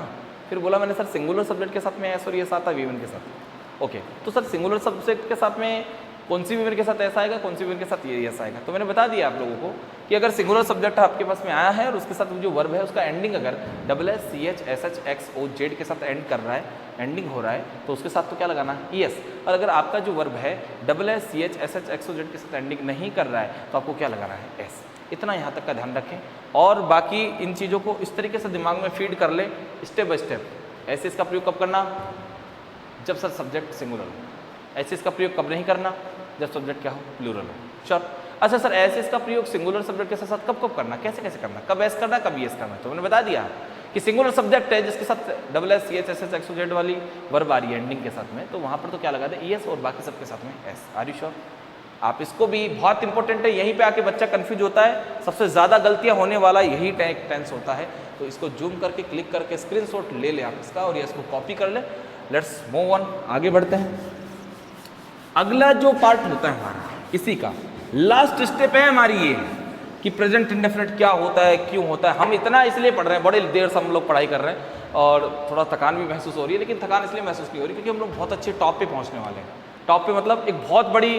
फिर बोला मैंने सर सिंगुलर सब्जेक्ट के साथ में एस और यस आता है V1 के साथ। ओके, तो सर सिंगुलर सब्जेक्ट के साथ में कौन सी V1 के साथ ऐसा आएगा, कौन सी V1 के साथ ये यस आएगा, तो मैंने बता दिया आप लोगों को कि अगर सिंगुलर सब्जेक्ट आपके पास में आया है और उसके साथ जो वर्ब है उसका एंडिंग अगर double S C H S H X O Z के साथ एंड कर रहा है, एंडिंग हो रहा है, तो उसके साथ तो क्या लगाना है, ईएस। और अगर आपका जो वर्ब है double S C H S H X O Z के साथ एंडिंग नहीं कर रहा है तो आपको क्या लगाना है, एस। इतना यहाँ तक का ध्यान रखें और बाकी इन चीज़ों को इस तरीके से दिमाग में फीड कर ले स्टेप बाय स्टेप। ऐसे इसका प्रयोग कब करना, जब सर सब्जेक्ट सिंगुलर हो। ऐसे इसका प्रयोग कब नहीं करना, जब सब्जेक्ट क्या हो, प्लूरल हो। श्योर? अच्छा सर ऐसे इसका प्रयोग सिंगुलर सब्जेक्ट के साथ कब कब करना, कैसे कैसे करना, कब एस करना, कब यस करना, तो मैंने बता दिया कि सिंगुलर सब्जेक्ट है जिसके साथ double S C H S H X O Z वाली वर्ब आ रही है एंडिंग के साथ में, तो वहाँ पर तो क्या लगा दे, ईएस, और बाकी सबके साथ में एस। Are you sure? आप इसको भी, बहुत इंपॉर्टेंट है, यहीं पे आके बच्चा कंफ्यूज होता है, सबसे ज़्यादा गलतियां होने वाला यही टेंस होता है। तो इसको जूम करके क्लिक करके स्क्रीनशॉट ले ले आप इसका और ये इसको कॉपी कर ले। लेट्स मूव ऑन, आगे बढ़ते हैं। अगला जो पार्ट होता है हमारा इसी का लास्ट स्टेप है हमारी ये कि प्रेजेंट इंडेफिनिट क्या होता है, क्यों होता है। हम इतना इसलिए पढ़ रहे हैं, बड़े देर से हम लोग पढ़ाई कर रहे हैं और थोड़ा थकान भी महसूस हो रही है, लेकिन थकान इसलिए महसूस नहीं हो रही क्योंकि हम लोग बहुत अच्छे टॉप पे पहुंचने वाले हैं। टॉप पे मतलब एक बहुत बड़ी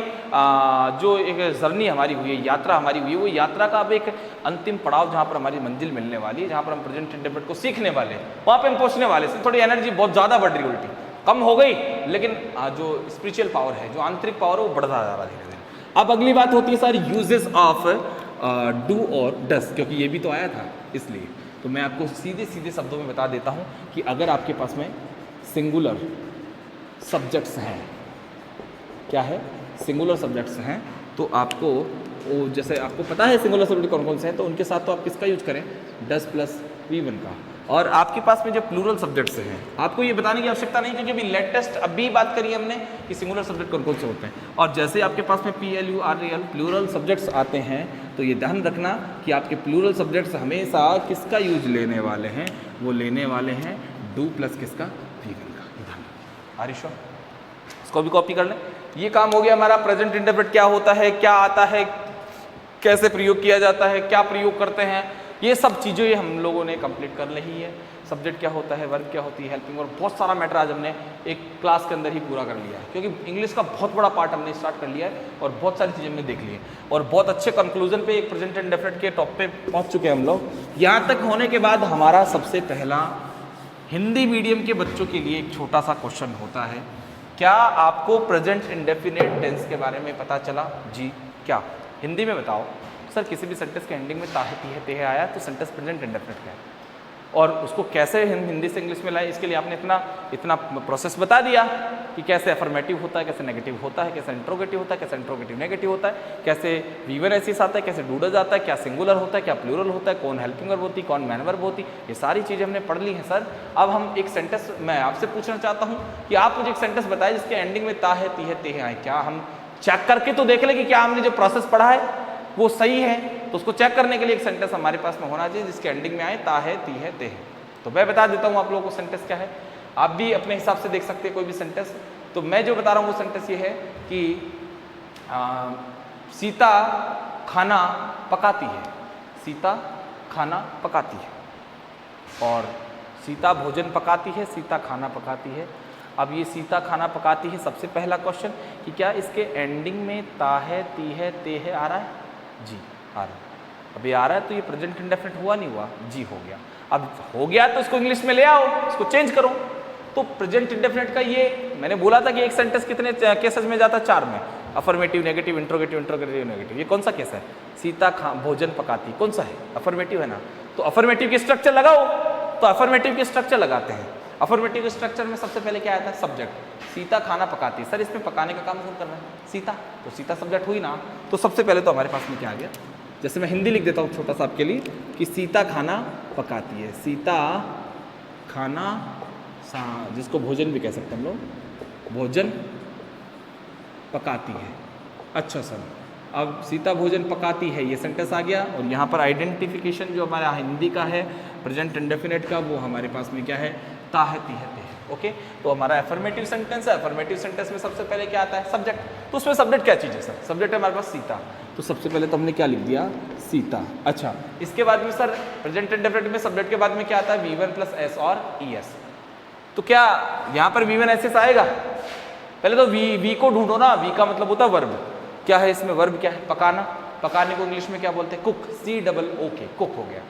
जो एक जर्नी हमारी हुई है, यात्रा हमारी हुई है, वो यात्रा का अब एक अंतिम पड़ाव जहाँ पर हमारी मंजिल मिलने वाली है, जहाँ पर हम प्रेजेंट इंडेफिनिट को सीखने वाले हैं, वहाँ पे हम पहुँचने वाले हैं। थोड़ी एनर्जी बहुत ज़्यादा बढ़ रही, उल्टी कम हो गई, लेकिन जो स्पिरिचुअल पावर है, जो आंतरिक पावर है, वो बढ़ता जा रहा है धीरे धीरे। अब अगली बात होती है सर यूजेस ऑफ डू और डस, क्योंकि ये भी तो आया था इसलिए। तो मैं आपको सीधे सीधे शब्दों में बता देता हूँ कि अगर आपके पास में सिंगुलर सब्जेक्ट्स हैं, क्या है, सिंगुलर सब्जेक्ट्स हैं, तो आपको वो जैसे आपको पता है सिंगुलर सब्जेक्ट कौन कौन से हैं, तो उनके साथ तो आप किसका यूज करें, डस प्लस V1 का। और आपके पास में जो प्लूरल सब्जेक्ट्स हैं, आपको ये बताने की आवश्यकता नहीं क्योंकि अभी लेटेस्ट अभी बात करी हमने कि सिंगुलर सब्जेक्ट कौन कौन से होते हैं। और जैसे आपके पास में PLURAL प्लूरल सब्जेक्ट्स आते हैं तो ये ध्यान रखना कि आपके प्लूरल सब्जेक्ट्स हमेशा किसका यूज लेने वाले हैं, वो लेने वाले हैं डू प्लस किसका, V1 का। Are you sure? इसको भी कॉपी कर लें। ये काम हो गया हमारा। प्रेजेंट इंडेफिनिट क्या होता है, क्या आता है, कैसे प्रयोग किया जाता है, क्या प्रयोग करते हैं, ये सब चीज़ें ये हम लोगों ने कंप्लीट कर ली है। सब्जेक्ट क्या होता है, वर्ब क्या होती है, हेल्पिंग, और बहुत सारा मैटर आज हमने एक क्लास के अंदर ही पूरा कर लिया है, क्योंकि इंग्लिश का बहुत बड़ा पार्ट हमने स्टार्ट कर लिया है और बहुत सारी चीज़ें हमने देख ली है और बहुत अच्छे कंक्लूजन पे एक प्रेजेंट इंडेफिनिट के टॉप पे पहुँच चुके हैं हम लोग। यहाँ तक होने के बाद हमारा सबसे पहला हिंदी मीडियम के बच्चों के लिए एक छोटा सा क्वेश्चन होता है, क्या आपको प्रेजेंट इंडेफिनिट टेंस के बारे में पता चला? जी क्या? हिंदी में बताओ सर। किसी भी सेंटेंस के एंडिंग में ताहे तीहे तेहे आया तो सेंटेंस प्रेजेंट इंडेफिनिट है, और उसको कैसे हम हिंदी से इंग्लिश में लाए, इसके लिए आपने इतना प्रोसेस बता दिया कि कैसे अफर्मेटिव होता है, कैसे नेगेटिव होता है, कैसे इंट्रोगेटिव होता है, कैसे इंट्रोगेटिव नेगेटिव होता है, कैसे V1 एसिस आता है, कैसे डू डज आता है, क्या सिंगुलर होता है, क्या प्लूरल होता है, कौन हेल्पिंग वर्ब होती है, कौन मैन वर्ब होती है, ये सारी चीज़ें हमने पढ़ ली हैं सर। अब हम एक सेंटेंस, मैं आपसे पूछना चाहता हूँ कि आप मुझे एक सेंटेंस बताएं जिसके एंडिंग में ताहे तीहे तेहे आए। क्या हम चेक करके तो देख लें कि क्या हमने जो प्रोसेस पढ़ा है वो सही है, तो उसको चेक करने के लिए एक सेंटेंस हमारे पास में होना चाहिए जिसके एंडिंग में आए ताहे तीहे तेहे। तो मैं बता देता हूँ आप लोगों को सेंटेंस क्या है, आप भी अपने हिसाब से देख सकते हैं कोई भी सेंटेंस। तो मैं जो बता रहा हूँ वो सेंटेंस ये है कि सीता खाना पकाती है, सीता खाना पकाती है, और सीता भोजन पकाती है, सीता खाना पकाती है। अब ये सीता खाना पकाती है, सबसे पहला क्वेश्चन कि क्या इसके एंडिंग में ता है, ती है, ते है आ रहा है? जी आ रहा है। अब ये आ रहा है तो ये प्रेजेंट इंडेफिनिट हुआ नहीं हुआ? जी हो गया। अब हो गया तो इसको इंग्लिश में ले आओ, इसको चेंज करो। तो प्रेजेंट इंडेफिनिट का ये मैंने बोला था कि एक सेंटेंस कितने केसेस में जाता है? 4 में। Affirmative, negative, interrogative, interrogative, negative. ये कौन सा केस है? सीता भोजन पकाती, कौन सा है? अफर्मेटिव है ना। तो अफर्मेटिव की स्ट्रक्चर लगाओ, तो अफर्मेटिव की स्ट्रक्चर लगाते हैं। अफर्मेटिव स्ट्रक्चर में सबसे पहले क्या आता है? सब्जेक्ट। सीता खाना पकाती। सर इसमें पकाने का काम कौन कर रहा है? सीता। तो सीता सब्जेक्ट हुई ना। तो सबसे पहले तो हमारे पास में क्या आ गया? जैसे मैं हिंदी लिख देता हूँ छोटा सा आपके लिए कि सीता खाना पकाती है। सीता खाना, जिसको भोजन भी कह सकते हैं हम लोग, भोजन पकाती है। अच्छा सर, अब सीता भोजन पकाती है ये सेंटेंस आ गया, और यहाँ पर आइडेंटिफिकेशन जो हमारा हिंदी का है प्रेजेंट इंडेफिनिट का, वो हमारे पास में क्या है? ता है, ती है, ते है। ओके, तो हमारा अफर्मेटिव सेंटेंस है। अफर्मेटिव सेंटेंस में सबसे पहले क्या आता है? सब्जेक्ट। तो उसमें सब्जेक्ट क्या चीज़ है सर? सब्जेक्ट है हमारे पास सीता। तो सबसे पहले तो हमने क्या लिख दिया? सीता। अच्छा, इसके बाद में सर प्रेजेंट इंडेफिनिट में सब्जेक्ट के बाद में क्या आता है? V1 + S और ES। तो क्या यहाँ पर V1 SS आएगा? पहले तो V को ढूंढो ना। V का मतलब होता है वर्ब। क्या है इसमें? वर्ब क्या है? पकाना। पकाने को इंग्लिश में क्या बोलते हैं? कुक। COOK, कुक हो गया।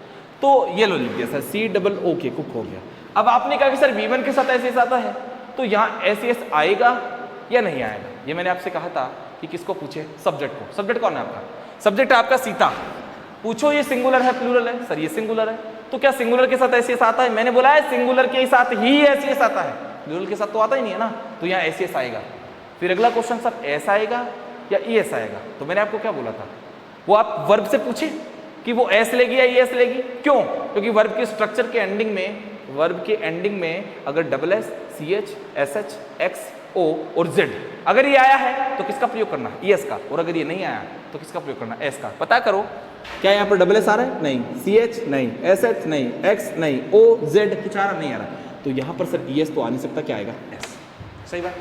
तो ये लो लिख दिया सर, COOK, कुक हो गया। अब आपने कहा कि सर V1 के साथ SS आता है, तो यहाँ SS आएगा या नहीं आएगा? ये मैंने आपसे कहा था कि किसको पूछे? सब्जेक्ट को। सब्जेक्ट कौन है आपका? सब्जेक्ट है आपका सीता। पूछो ये सिंगुलर है प्लूरल है? सर ये सिंगुलर है। तो क्या सिंगुलर के साथ SS आता है? मैंने बोला है सिंगुलर के साथ ही SS आता है, प्लूरल के साथ तो आता ही नहीं है ना। तो यहाँ SS आएगा। फिर अगला क्वेश्चन सर S आएगा या ES आएगा? तो मैंने आपको क्या बोला था? वो आप वर्ब से पूछे कि वो S लेगी या ES लेगी। क्यों? क्योंकि वर्ब के स्ट्रक्चर के एंडिंग में, वर्ब के एंडिंग में अगर SS, CH, SH, X, O और Z अगर ये आया है तो किसका प्रयोग करना? ES का। और अगर ये नहीं आया तो किसका प्रयोग करना? S का। पता करो क्या यहाँ पर SS आ रहा है? नहीं। CH नहीं, SH नहीं, X नहीं, O Z कुछ आ रहा नहीं आ रहा। तो यहाँ पर सर ES तो आ नहीं सकता, क्या आएगा? S। सही बात।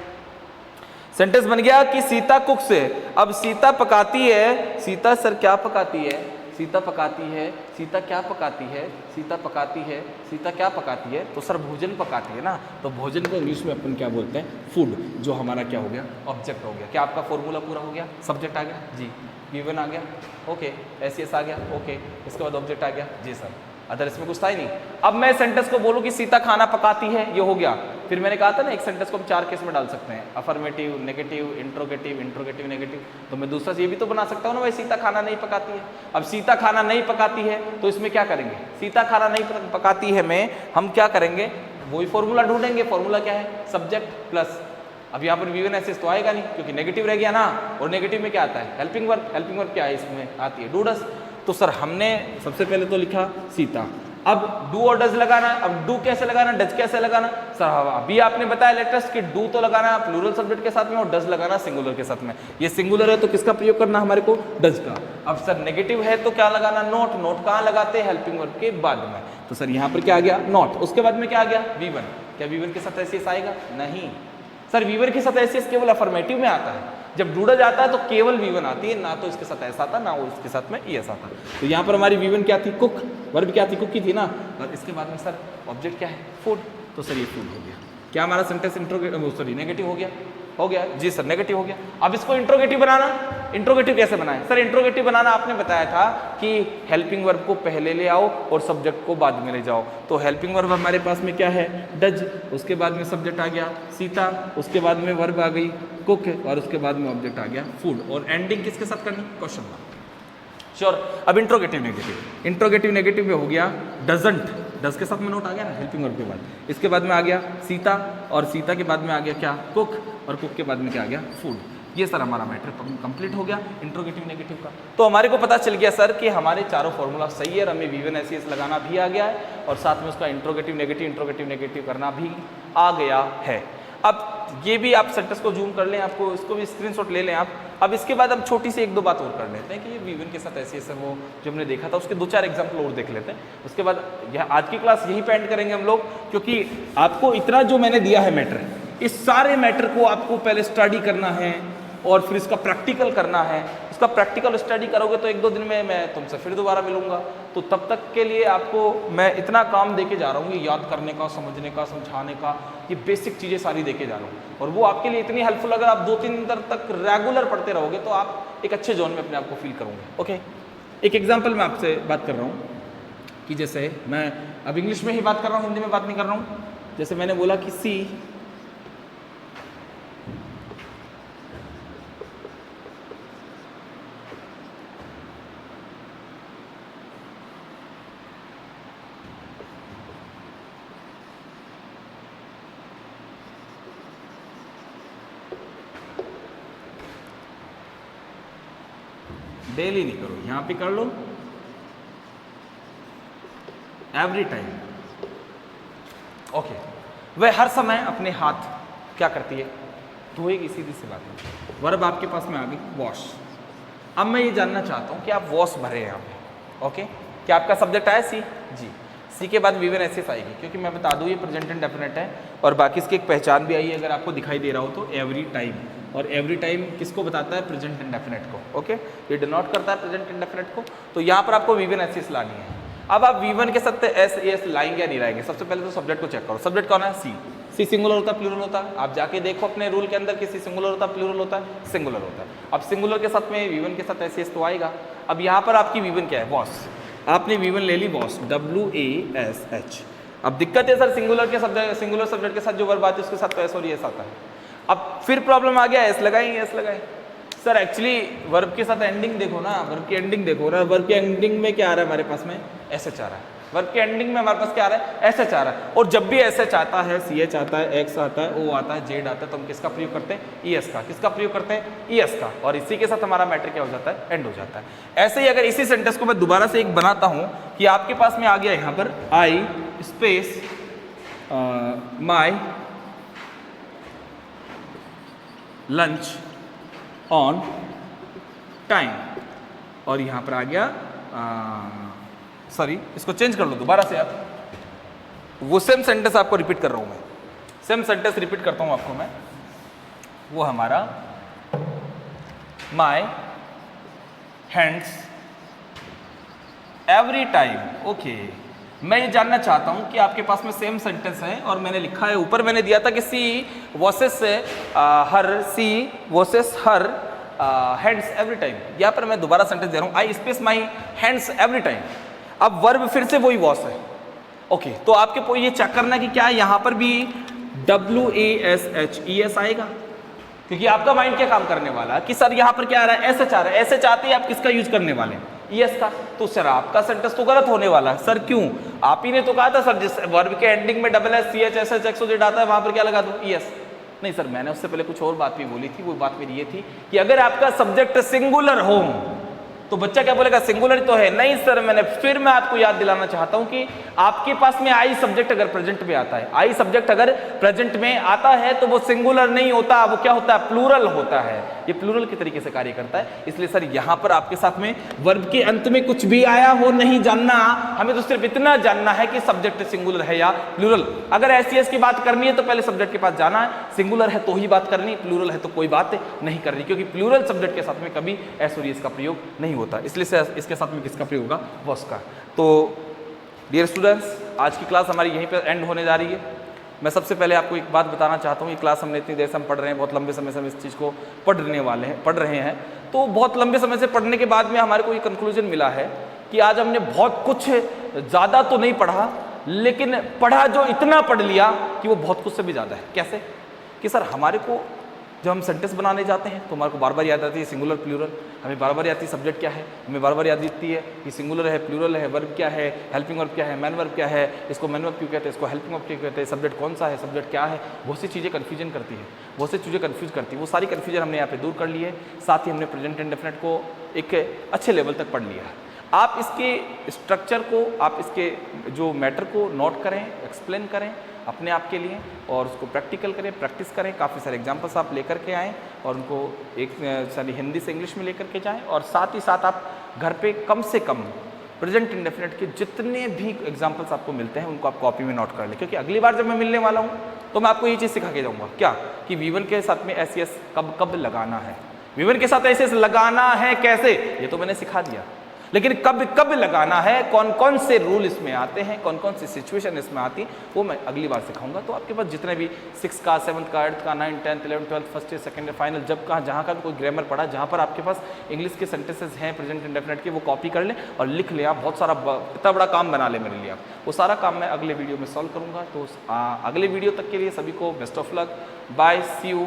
सेंटेंस बन गया कि सीता कुक से। अब सीता पकाती है। सीता सर क्या पकाती है? सीता पकाती है। सीता क्या पकाती है? सीता पकाती है। सीता क्या पकाती है? तो सर भोजन पकाती है ना। तो भोजन को इंग्लिश में अपन क्या बोलते हैं? फूड। जो हमारा क्या हो गया? ऑब्जेक्ट हो गया। क्या आपका फॉर्मूला पूरा हो गया? सब्जेक्ट आ गया जी, V1 आ गया, ओके, SS आ गया, ओके, इसके बाद ऑब्जेक्ट आ गया जी सर। अदर इसमें कुछ था ही नहीं। अब मैं सेंटेंस को बोलूँ कि सीता खाना पकाती है, ये हो गया। फिर मैंने कहा था ना एक सेंटेंस को हम 4 केस में डाल सकते हैं, affirmative, negative, interrogative, interrogative, negative. तो मैं दूसरा ये भी तो बना सकता हूँ ना भाई, सीता खाना नहीं पकाती है। अब सीता खाना नहीं पकाती है तो इसमें क्या करेंगे? सीता खाना नहीं पकाती है में हम क्या करेंगे? वही फॉर्मूला ढूंढेंगे। फॉर्मूला क्या है? Subject plus. अब यहाँ पर V1 SS तो आएगा नहीं क्योंकि नेगेटिव रह गया ना, और नेगेटिव में क्या आता है? Helping verb. हेल्पिंग वर्ब क्या है? इसमें आती है डू डज। तो सर हमने सबसे पहले तो लिखा सीता। अब डू और डज लगाना है। अब डू कैसे लगाना, डज कैसे लगाना? सर अभी आपने बताया लेटेस्ट कि डू तो लगाना प्लूरल सब्जेक्ट के साथ में और डज लगाना सिंगुलर के साथ में। ये सिंगुलर है तो किसका प्रयोग करना हमारे को? डज का। अब सर नेगेटिव है तो क्या लगाना? नॉट। नॉट कहाँ लगाते हैं? हेल्पिंग वर्ब के बाद में। तो सर यहाँ पर क्या आ गया? नॉट। उसके बाद में क्या आ गया? V1। क्या V1 के साथ SS आएगा? नहीं सर, V1 के साथ SS केवल अफर्मेटिव में आता है। जब डू डज आता है तो केवल V1 आती है, ना तो इसके साथ S आता, ना वो इसके साथ में ES आता। तो यहाँ पर हमारी V1 क्या थी? कुक। वर्ब क्या थी? कुक की थी ना। और इसके बाद में सर ऑब्जेक्ट क्या है? फूड। तो सर ये फूड हो गया। क्या हमारा सेंटेंस नेगेटिव हो गया? हो गया जी सर, नेगेटिव हो गया। अब इसको इंट्रोगेटिव बनाना। इंट्रोगेटिव कैसे बनाए सर? इंट्रोगेटिव बनाना आपने बताया था कि हेल्पिंग वर्ब को पहले ले आओ और सब्जेक्ट को बाद में ले जाओ। तो हेल्पिंग वर्ब हमारे पास में क्या है? डज। उसके बाद में सब्जेक्ट आ गया सीता, उसके बाद में वर्ब आ गई कुक, और उसके बाद में ऑब्जेक्ट आ गया फूड। और एंडिंग किसके साथ करनी? Question mark. श्योर। अब इंट्रोगेटिव नेगेटिव। इंट्रोगेटिव नेगेटिव में हो गया डजंट। डज के साथ में नोट आ गया ना हेल्पिंग वर्ब के बाद। इसके बाद में आ गया सीता, और सीता के बाद में आ गया क्या? कुक, और कुक के बाद में क्या आ गया? फूड। ये सर हमारा मैटर कंप्लीट हो गया इंट्रोगेटिव नेगेटिव का। तो हमारे को पता चल गया सर कि हमारे चारों फॉर्मूला सही है। हमें V1 SS लगाना भी आ गया है और साथ में उसका इंट्रोगेटिव नेगेटिव करना भी आ गया है। अब ये भी आप सेंटेंस को जूम कर लें, आपको इसको भी स्क्रीनशॉट ले लें आप। अब इसके बाद हम छोटी सी 1-2 बात और कर लेते हैं कि ये V1 के साथ SS है, वो जो हमने देखा था उसके 2-4 एग्जाम्पल और देख लेते हैं। उसके बाद यह आज की क्लास यहीं पे एंड करेंगे हम लोग, क्योंकि आपको इतना जो मैंने दिया है मैटर, इस सारे मैटर को आपको पहले स्टडी करना है और फिर इसका प्रैक्टिकल करना है। इसका उसका प्रैक्टिकल स्टडी करोगे तो 1-2 दिन में मैं तुमसे फिर दोबारा मिलूंगा। तो तब तक के लिए आपको मैं इतना काम देके जा रहा हूँ, ये याद करने का, समझने का, समझाने का, ये बेसिक चीज़ें सारी देके जा रहा हूँ। और वो आपके लिए इतनी हेल्पफुल, अगर आप 2-3 दिन तक रेगुलर पढ़ते रहोगे तो आप एक अच्छे जोन में अपने आप को फील करोगे। ओके, एक एग्जाम्पल मैं आपसे बात कर रहा हूँ कि जैसे मैं अब इंग्लिश में ही बात कर रहा हूँ, हिंदी में बात नहीं कर रहा हूँ। जैसे मैंने बोला कि सी डेली नहीं करो, यहां पे कर लो एवरी टाइम। ओके, वह हर समय अपने हाथ क्या करती है, धोएगी, सीधी सी बात है। वर्ब आपके पास में आ गई वॉश। अब मैं ये जानना चाहता हूँ कि आप वॉश भरे हैं यहाँ पे। ओके, क्या आपका सब्जेक्ट आया सी? जी, सी के बाद वीवन एसेस आएगी, क्योंकि मैं बता दूँ ये प्रेजेंट इंडेफिनिट है और बाकी इसकी एक पहचान भी आई है, अगर आपको दिखाई दे रहा हो तो एवरी टाइम। और एवरी टाइम किसको बताता है? प्रेजेंट इंडेफिनिट को। ओके, ये डिनोट करता है प्रेजेंट इंडेफिनिट को। तो यहाँ पर आपको वीवन एसेस लानी है। अब आप वीवन के साथ एस एस लाएंगे या नहीं लाएंगे? सबसे पहले तो सब्जेक्ट को चेक करो। सब्जेक्ट कौन है? सी। सी सिंगुलर होता है प्लूरल होता है? आप जाके देखो अपने रूल के अंदर कि सी सिंगुलर होता है प्लूरल होता है? सिंगुलर होता है। अब सिंगुलर के साथ में वीवन के साथ एस तो आएगा। अब यहाँ पर आपकी वीवन क्या है? वॉश। आपने वीवन ले ली वॉश, WASH। अब दिक्कत है सर सिंगुलर सब्जेक्ट के साथ जो वर्ब आती है उसके साथ तो एस और एस आता है। अब फिर प्रॉब्लम आ गया, एस लगाएंगे एस लगाए। सर एक्चुअली वर्ब के साथ एंडिंग देखो ना, वर्ब की एंडिंग देखो ना। वर्ब के एंडिंग में क्या आ रहा है हमारे पास में? SH आ रहा है। वर्ब के एंडिंग में हमारे पास क्या आ रहा है? SH आ रहा है। और जब भी SH आता है, CH आता है, X आता है, O आता है, Z आता है, तो हम किसका प्रयोग करते हैं? ES का। किसका प्रयोग करते हैं? ES का। और इसी के साथ हमारा मैटर क्या हो जाता है? एंड हो जाता है। ऐसे ही अगर इसी सेंटेंस को मैं दोबारा से एक बनाता हूँ कि आपके पास में आ गया यहाँ पर I space my lunch on time, और यहाँ पर आ गया सॉरी, इसको चेंज कर लो दोबारा से आप। वो सेम सेंटेंस आपको रिपीट कर रहा हूं मैं, सेम सेंटेंस रिपीट करता हूं आपको मैं। वो हमारा माई हैंड्स एवरी टाइम। ओके, मैं ये जानना चाहता हूं कि आपके पास में सेम सेंटेंस है और मैंने लिखा है, ऊपर मैंने दिया था कि she washes her, she washes her hands every time. यहाँ पर मैं दोबारा सेंटेंस दे रहा हूँ, I space my hands every time. अब वर्ब फिर से वही वॉश है। ओके, तो आपके ये चेक करना है कि क्या यहाँ पर भी WASH आएगा, क्योंकि आपका माइंड क्या काम करने वाला है कि सर यहाँ पर क्या आ रहा है? SH आ रहा है। SH आते ही आप किसका यूज करने वाले हैं? ES का। तो सर आपका सेंटेंस तो गलत होने वाला है। सर क्यों? आप ही ने तो कहा था सर जिस वर्ब के एंडिंग में SS, CH, SH, XOZ आता है वहां पर क्या लगा दूं? ES। नहीं सर, मैंने उससे पहले कुछ और बात भी बोली थी। वो बात मेरी ये थी कि अगर आपका सब्जेक्ट सिंगुलर हो तो बच्चा क्या बोलेगा? सिंगुलर तो है। नहीं सर, मैं आपको याद दिलाना चाहता हूं कि आपके पास में आई सब्जेक्ट अगर प्रेजेंट में आता है, आई सब्जेक्ट अगर प्रेजेंट में आता है तो वो सिंगुलर नहीं होता, वो क्या होता है? प्लूरल होता है। ये प्लूरल के तरीके से कार्य करता है। इसलिए सर यहां पर आपके साथ में वर्ब के अंत में कुछ भी आया हो नहीं जानना, हमें तो सिर्फ इतना जानना है कि सब्जेक्ट सिंगुलर है या प्लूरल। अगर SES की बात करनी है तो पहले सब्जेक्ट के पास जाना है, सिंगुलर है तो ही बात करनी, प्लूरल है तो कोई बात नहीं करनी, क्योंकि प्लूरल सब्जेक्ट के साथ में कभी S और ES का प्रयोग नहीं होता। इसलिए से इसके साथ में किसका प्रयोग होगा? वॉस का। तो डियर स्टूडेंट्स, आज की क्लास हमारी यहीं पर एंड होने जा रही है। मैं सबसे पहले आपको एक बात बताना चाहता हूँ, ये क्लास हमने इतनी देर से हम पढ़ रहे हैं, बहुत लंबे समय से हम इस चीज़ को पढ़ रहे हैं। तो बहुत लंबे समय से पढ़ने के बाद में हमारे को ये कंक्लूजन मिला है कि आज हमने बहुत कुछ, ज़्यादा तो नहीं पढ़ा, लेकिन पढ़ा जो इतना पढ़ लिया कि वो बहुत कुछ से भी ज़्यादा है। कैसे? कि सर हमारे को जब हम सेंटेंस बनाने जाते हैं तो हमारे को बार बार याद आती है सिंगुलर प्लूरल, हमें बार बार याद आती है सब्जेक्ट क्या है, हमें बार बार याद आती है कि सिंगुलर है, प्लूरल है, वर्ब क्या है, हेल्पिंग वर्ब क्या है, मैन वर्ब क्या है, इसको मैन वर्ब क्यों कहते हैं, इसको हेल्पिंग वर्ब क्यों कहते हैं, सब्जेक्ट कौन सा है, सब्जेक्ट क्या है। बहुत सी चीज़ें कन्फ्यूजन करती है, बहुत सी चीज़ें कन्फ्यूज करती है। वो सारी कन्फ्यूजन हमने यहाँ पे दूर कर ली है। साथ ही हमने प्रेजेंट इंडेफिनिट को एक अच्छे लेवल तक पढ़ लिया है। आप इसके स्ट्रक्चर को, आप इसके जो मैटर को नोट करें, एक्सप्लेन करें अपने आप के लिए और उसको प्रैक्टिकल करें, प्रैक्टिस करें। काफ़ी सारे एग्जाम्पल्स आप लेकर के आएँ और उनको एक सारी हिंदी से इंग्लिश में लेकर के जाएं। और साथ ही साथ आप घर पे कम से कम प्रेजेंट इंडेफिनिट के जितने भी एग्जाम्पल्स आपको मिलते हैं उनको आप कॉपी में नोट कर लें, क्योंकि अगली बार जब मैं मिलने वाला हूँ तो मैं आपको ये चीज़ सिखा के जाऊँगा क्या, कि V1 के साथ में SES कब कब लगाना है, विवन के साथ ऐसे लगाना है कैसे, ये तो मैंने सिखा दिया, लेकिन कब कब लगाना है, कौन कौन से रूल इसमें आते हैं, कौन कौन सी सिचुएशन इसमें आती, वो मैं अगली बार सिखाऊंगा। तो आपके पास जितने भी 6 का 7 का 8 का 9 10 11 12 first year second year final जब कहाँ जहाँ का भी कोई ग्रामर पढ़ा, जहाँ पर आपके पास इंग्लिश के सेंटेंसेस हैं प्रेजेंट इंडेफिनिट के, वो कॉपी कर लें और लिख लें। आप बहुत सारा इतना बड़ा काम बना ले मेरे लिए, आप वो सारा काम मैं अगले वीडियो में सॉल्व करूँगा। तो अगले वीडियो तक के लिए सभी को best of luck, bye, see you.